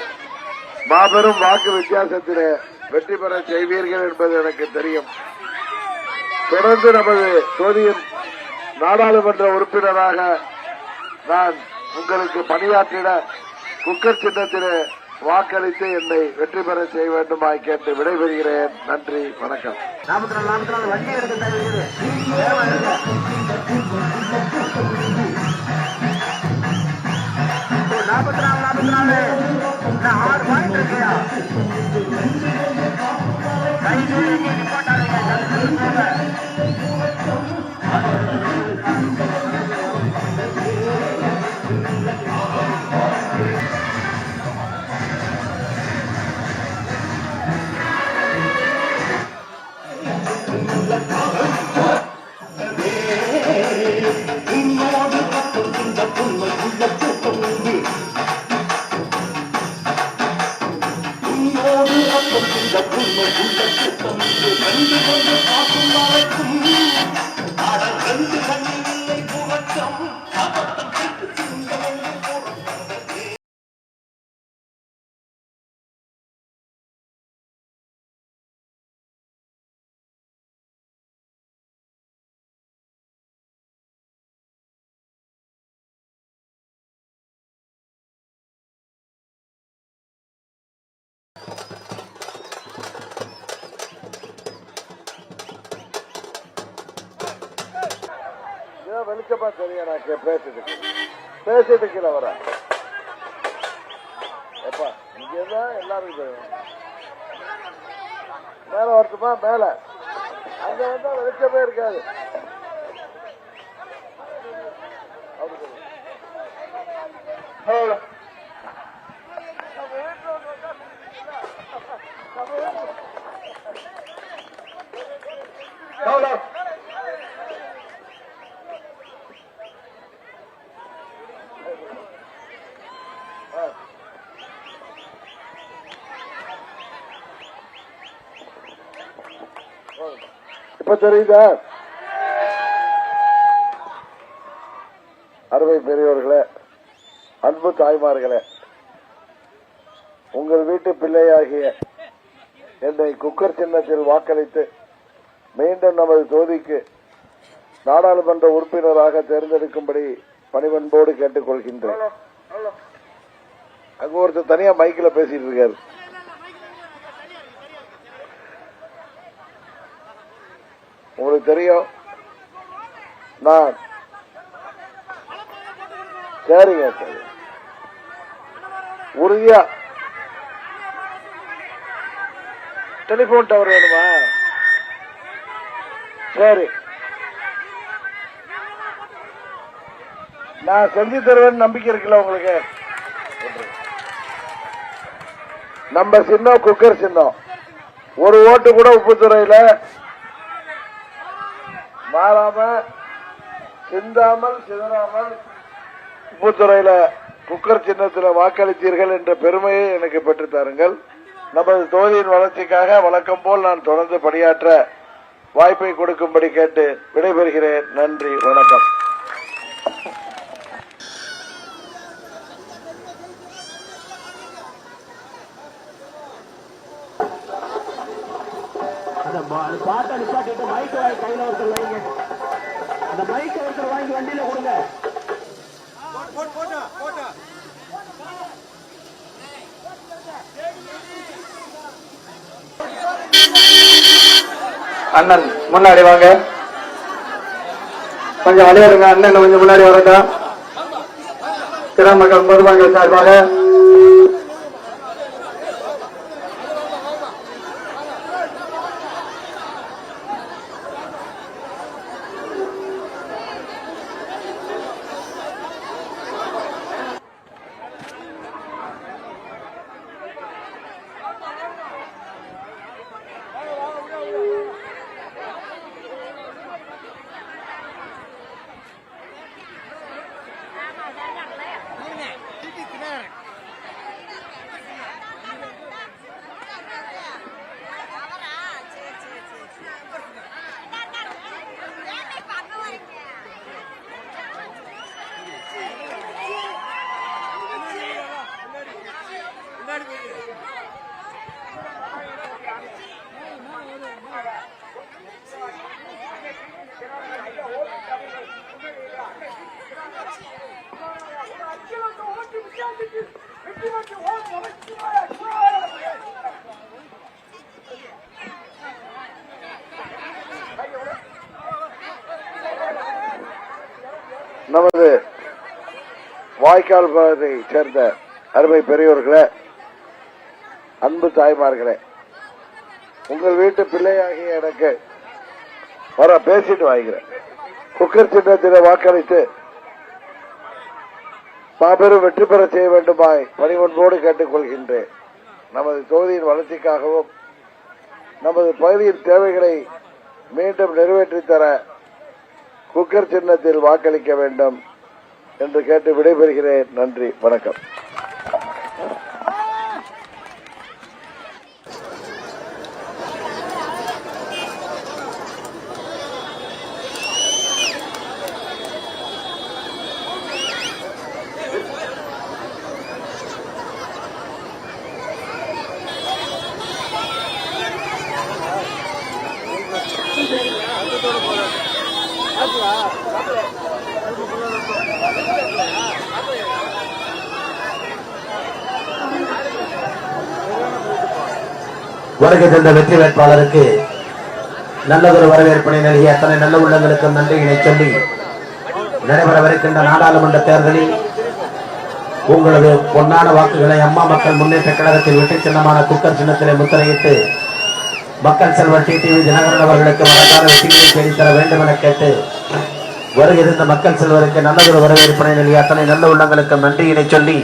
மாபெரும் வாக்கு வித்தியாசத்திலே வெற்றி பெற செய்வீர்கள் என்பது எனக்கு தெரியும். தொடர்ந்து நமது தொகுதியின் நாடாளுமன்ற உறுப்பினராக நான் உங்களுக்கு பணியாற்றிட குக்கர் சின்னத்திலே வாக்களித்து என்னை வெற்றி பெற செய்ய வேண்டுமாய் கேட்டு விடைபெறுகிறேன். நன்றி, வணக்கம். 44 வண்டி எடுத்து தருகிறது. 44 6 பாயிண்ட் இருக்கியா? கைது போட்டாங்க. உன்னோடு இந்த புண்மை உள்ள கூட்டம் இங்கே உன்னோடு இந்த புண்மை உள்ள கூட்டம் இங்கே கண்டு கொண்டு பார்க்கும் வரைக்கும் ஆடல் ரெண்டு கண்ணில் இல்லை புகட்டம் அபத்தம் கேட்டு சிந்தனை போடுகிறது வெளிச்சமா தெரியும். நான் பேசிட்டு கீழே வர எப்பா இங்கதான் எல்லாருக்கும் தெரியும். மேல வரட்டுமா? மேல அங்க வந்தா வெளிச்சமே இருக்காது. இப்ப தெரியுதா? அருமை பெரியவர்களே, அன்பு தாய்மார்களே, உங்கள் வீட்டு பிள்ளையாகிய என்னை குக்கர் சின்னத்தில் வாக்களித்து மீண்டும் நமது தொகுதிக்கு நாடாளுமன்ற உறுப்பினராக தேர்ந்தெடுக்கும்படி பணிவன்போடு கேட்டுக் கொள்கின்றேன். அங்க ஒருத்தர் தனியா மைக்கில் பேசிட்டு இருக்காரு. உங்களுக்கு தெரியும். நான் சரிங்க சரி உறுதியா டெலிபோன் டவர் வேணுமா? சரி, நான் செஞ்சு தருவேன். நம்பிக்கை இருக்குல்ல உங்களுக்கு? நம்ம சின்னம் குக்கர் சின்னம். ஒரு ஓட்டு கூட உப்புத்துறையில மாறாம சிந்தாமல் சிதறாமல் உப்புத்துறையில குக்கர் சின்னத்தில் வாக்களித்தீர்கள் என்ற பெருமையை எனக்கு பெற்று தாருங்கள். நமது தொகுதியின் வளர்ச்சிக்காக வழக்கம் போல் நான் தொடர்ந்து பணியாற்ற வாய்ப்பை கொடுக்கும்படி கேட்டு விடைபெறுகிறேன். நன்றி, வணக்கம். பாட்டை நிப்பாட்டிட்டு மைக் வாங்கி கையில ஒருத்தர் வைங்க. அந்த மைக் ஒருத்தர் வாங்கி வண்டியில கொடுங்க. அண்ணன் முன்னாடி வாங்க, கொஞ்சம் விளையாடுங்க. அண்ணன் கொஞ்சம் முன்னாடி வரட்டும். கிராம மக்கள் பொதுமக்கள் சார்பாக நமது வாய்க்கால் பகுதியை சேர்ந்த அருமை பெரியோர்களே, அன்பு தாய்மார்களே, உங்கள் வீட்டு பிள்ளையாகிய எனக்கு வர பேசிட்டு வாங்கிறேன். குக்கர் சின்னத்தில் வாக்களித்து மாபெரும் வெற்றி பெற செய்ய வேண்டுமாய் பணிவன்போடு கேட்டுக் கொள்கின்றேன். நமது தொகுதியின் வளர்ச்சிக்காகவும் நமது பகுதியின் தேவைகளை மீண்டும் நிறைவேற்றித் தர குக்கர் சின்னத்தில் வாக்களிக்க வேண்டும் என்று கேட்டு விடைபெறுகிறேன். நன்றி, வணக்கம். வருகை தந்த வெற்றி வேட்பாளருக்கு நல்லதொரு வரவேற்பினை நல்கிய அத்தனை நல்ல உள்ளங்களுக்கும் நன்றியினை சொல்லி நடைபெறவிருக்கின்ற நாடாளுமன்ற தேர்தலில் உங்களது பொன்னான வாக்குகளை அம்மா மக்கள் முன்னேற்ற கழகத்தில் வெற்றி சின்னமான குக்கர் சின்னத்திலே முத்திரையிட்டு மக்கள் செல்வர் டிடிவி தினகரன் அவர்களுக்கு மறக்காத வெற்றிகளை தேடித்தர வேண்டும் என கேட்டு வருகை தந்த மக்கள் செல்வருக்கு நல்லதொரு வரவேற்பினை நல்கிய அத்தனை நல்ல உள்ளங்களுக்கும் நன்றியினை சொல்லி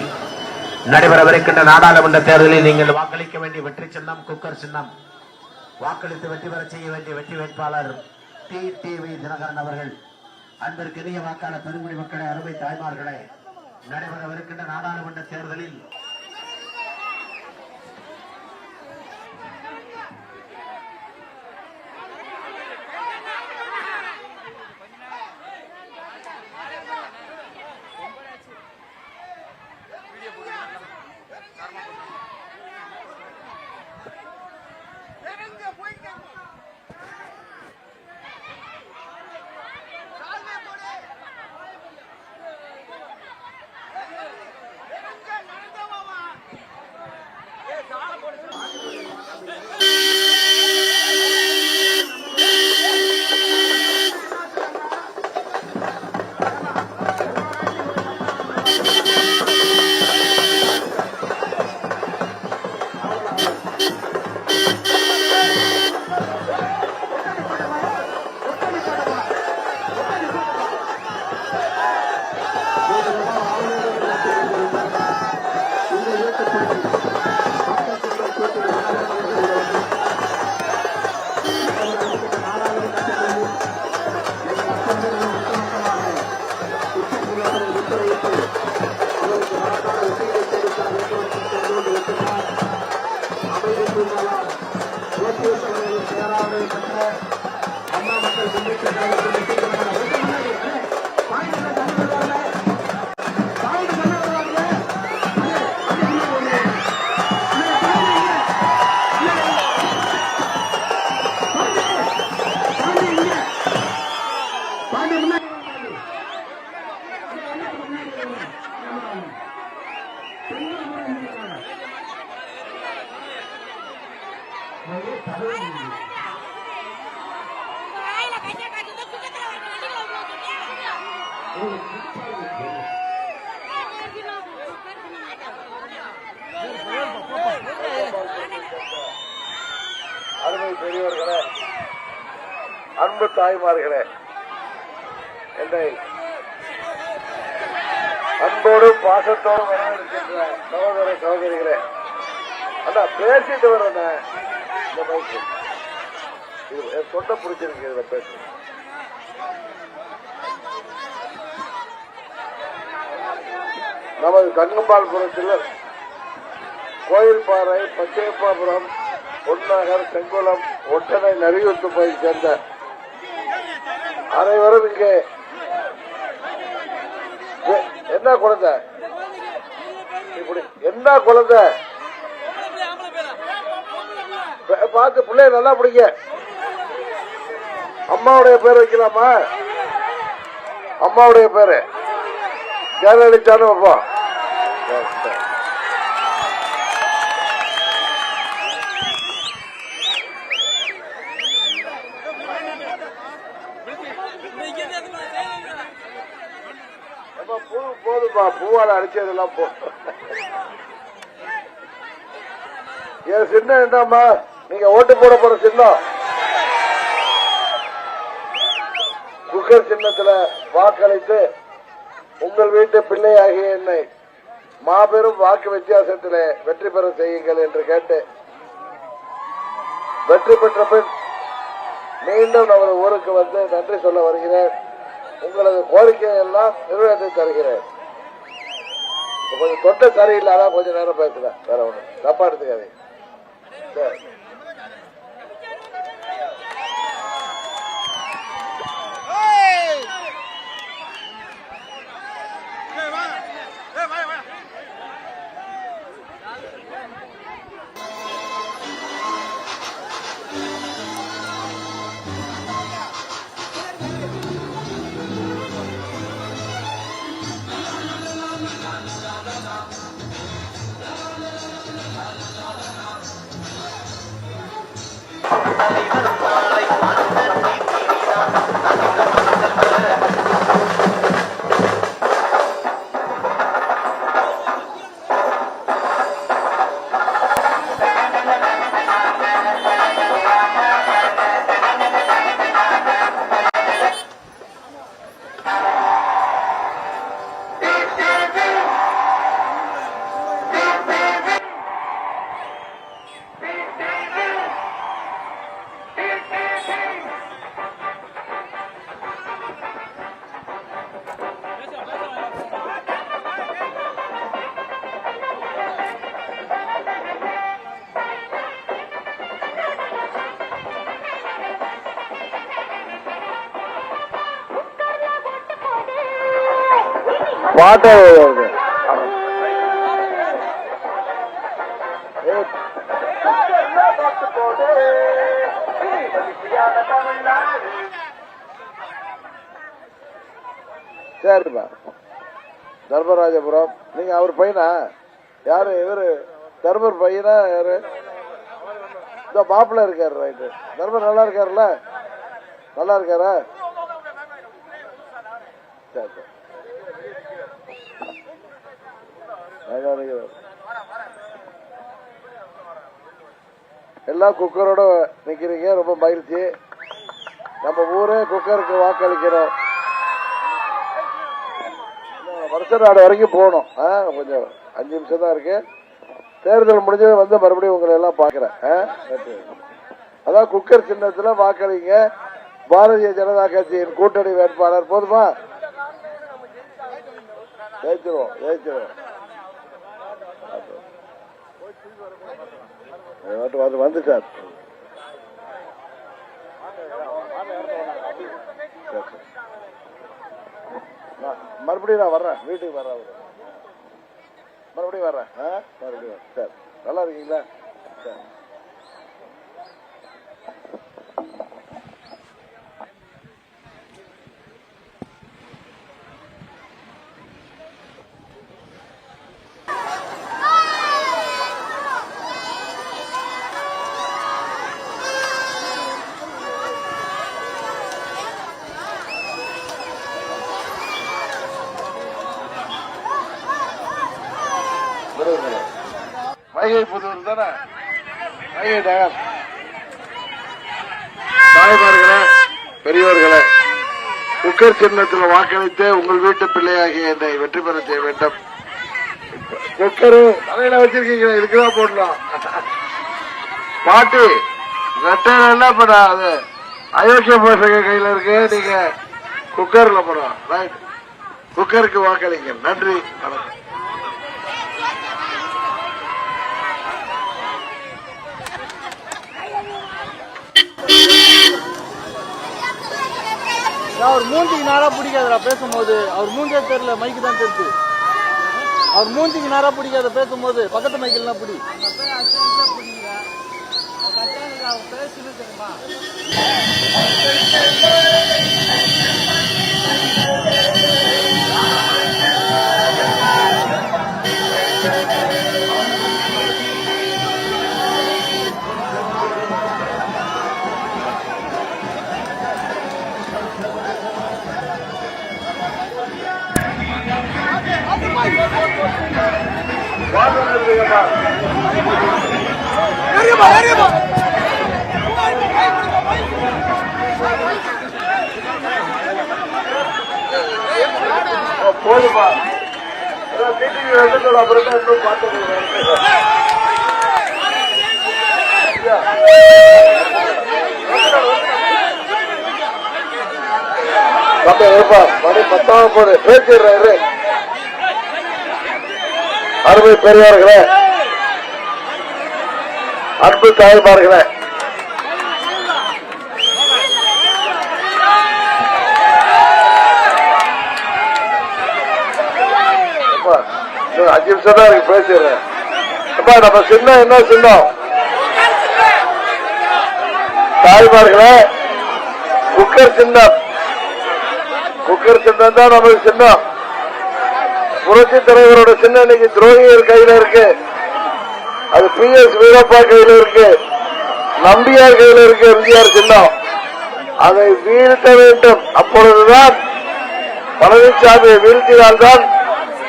நடைபெறவிருக்கின்ற நாடாளுமன்ற தேர்தலில் நீங்கள் வாக்களிக்க வேண்டிய வெற்றி சின்னம் குக்கர் சின்னம். வாக்களித்து வெற்றி பெற செய்ய வேண்டிய வெற்றி வேட்பாளர் டிடிவி தினகரன் அவர்கள். அன்பிற்கினிய வாக்காளர் பெருங்குடி மக்களை, அருமை தாய்மார்களே, நடைபெறவிருக்கின்ற நாடாளுமன்ற தேர்தலில் அருமை பெரியவர்களே, அன்பு தாய்மார்களே, என்னை அன்போடும் பாசத்தோடும் வரவேற்கின்ற சகோதர சகோதரிகளே, அண்ணா பேசிட்டு வரேன். இந்த பைக்கு இது தொண்டை பிடிச்சிருக்கு. இதுல பேசு. நமது கங்கம்பாள்புரத்தில் கோயில்பாறை, பச்சையப்பாபுரம், பொன்னகர், செங்குளம், ஒட்டனை, நரியூத்துப்பை சேர்ந்த அனைவரும் இங்கே என்ன குழந்தை இப்படி என்ன குழந்தை பார்த்து பிள்ளைய நல்லா பிடிங்க. அம்மாவுடைய பேர் வைக்கலாமா? அம்மாவுடைய பேரு ஜெயலலிதான்னு வைப்போம். போதுப்பா, பூவால அடிச்சதெல்லாம் போ. என் சின்னம் என்னம்மா? நீங்க ஓட்டு போட போற சின்னம் குக்கர் சின்னத்துல வாக்களித்து உங்கள் வீட்டு பிள்ளையாகிய என்னை மாபெரும் வாக்கு வித்தியாசத்திலே வெற்றி பெற செய்யுங்கள் என்று கேட்டு, வெற்றி பெற்ற பின் மீண்டும் நமது ஊருக்கு வந்து நன்றி சொல்ல வருகிறேன். உங்களது கோரிக்கை எல்லாம் நிறைவேற்றி தருகிறேன். கொஞ்சம் தொண்டை சரியில்லாத கொஞ்ச நேரம் பேசுறேன், வேற ஒண்ணு தப்பா எடுத்துக்காதீங்க. சரி. பாட்டே சரிப்பா. தர்மராஜபுரம் நீங்க அவர் பையனா? யாரு இவரு? தர்மர் பையனா யாரு? இந்த மாப்பிள்ள இருக்காரு. ரைட்டு. தர்மர் நல்லா இருக்காருல்ல? நல்லா இருக்காரா? சரி. எல்லாம் குக்கரோட நிக்கிறீங்க, ரொம்ப மகிழ்ச்சி. நம்ம ஊரே குக்கருக்கு வாக்களிக்கிறோம். வருஷ நாடு வரைக்கும் போகணும். கொஞ்சம் 5 நிமிஷம் தான் இருக்கு. தேர்தல் முடிஞ்சது வந்து மறுபடியும் உங்களை எல்லாம் பாக்குறேன். அதான் குக்கர் சின்னத்துல வாக்களிங்க. பாரதிய ஜனதா கட்சியின் கூட்டணி வேட்பாளர். போதுமா? ஜெயிச்சிருவோம், ஜெயிச்சிருவோம். வந்து சார் மறுபடியும் நான் வர்றேன், வீட்டுக்கு வர்றேன், மறுபடியும் வர்றேன். மறுபடியும் சார் நல்லா இருக்கீங்களா? சார் வைகை புதூர் தானே? வைகை நகர். தாய்மார்களே, பெரியவர்களே, குக்கர் சின்னத்தில் வாக்களித்து உங்கள் வீட்டு பிள்ளையாகிய என்னை வெற்றி பெற செய்ய வேண்டும். குக்கரு தலையில வச்சிருக்கீங்க, இதுக்குதான் போடலாம். பாட்டி வெட்டையெல்லாம் போட, அது அயோக்கிய போஷக கையில இருக்கு. நீங்க குக்கர்ல போடலாம். ரைட். குக்கருக்கு வாக்களிங்க. நன்றி, வணக்கம். அவர் மூஞ்சிக்கு நேரா பிடிக்காதா பேசும்போது? அவர் மூஞ்சே தெரியல, மைக்கு தான் தெரிஞ்சு. அவர் மூஞ்சிக்கு நேரா பிடிக்காத பேசும்போது பக்கத்து மைக்கெல்லாம் பிடி. போதுமா? மீட்டிங் வந்து அப்புறம் தான் இன்னும் பார்த்து தம்பி இருப்பா மணி 10 போது பேசிடுறாரு. அருமை பெரியவர்களே, அன்பு தாய்மார்களே, இன்னும் 5 நிமிஷம் தான் இருக்கு, பேசிடுறேன். அப்பா நம்ம சின்னம் என்ன சின்னம்? தாய்மார்களே, குக்கர் சின்னம். குக்கர் சின்னம் தான் நமக்கு சின்னம். புரட்சி தலைவரோட சின்னம் இன்னைக்கு துரோகியர் கையில இருக்கு. அது PS வீரப்பா கையில இருக்கு, நம்பியார் கையில இருக்கு. எம்ஜிஆர் சின்னம் அதை வீழ்த்த வேண்டும். அப்பொழுதுதான் பழனிசாமியை வீழ்த்தினால்தான்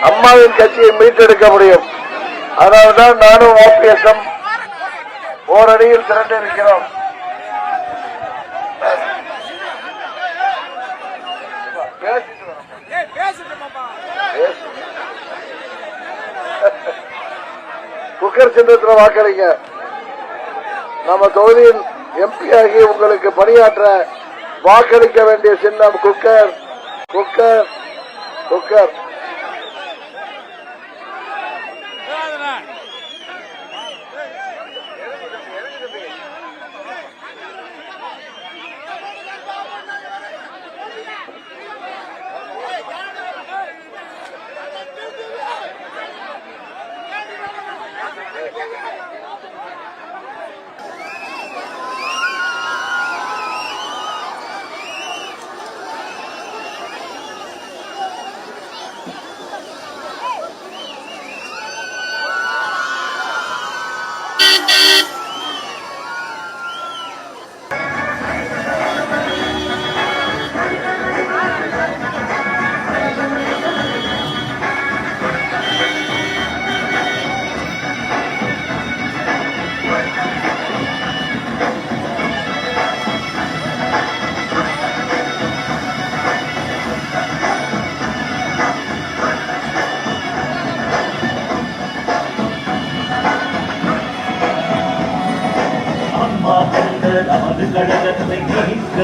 அம்மாவின் கட்சியை மீட்டெடுக்க முடியும். அதனால்தான் நானும் OPS ஓரடியில் திரண்டு இருக்கிறோம். குக்கர் சின்னத்தில் வாக்களிங்க. நம்ம தொகுதியின் MP ஆகி உங்களுக்கு பணியாற்ற வாக்களிக்க வேண்டிய சின்னம் குக்கர். Cooker cooker. நமது கழகத்தை நீக்க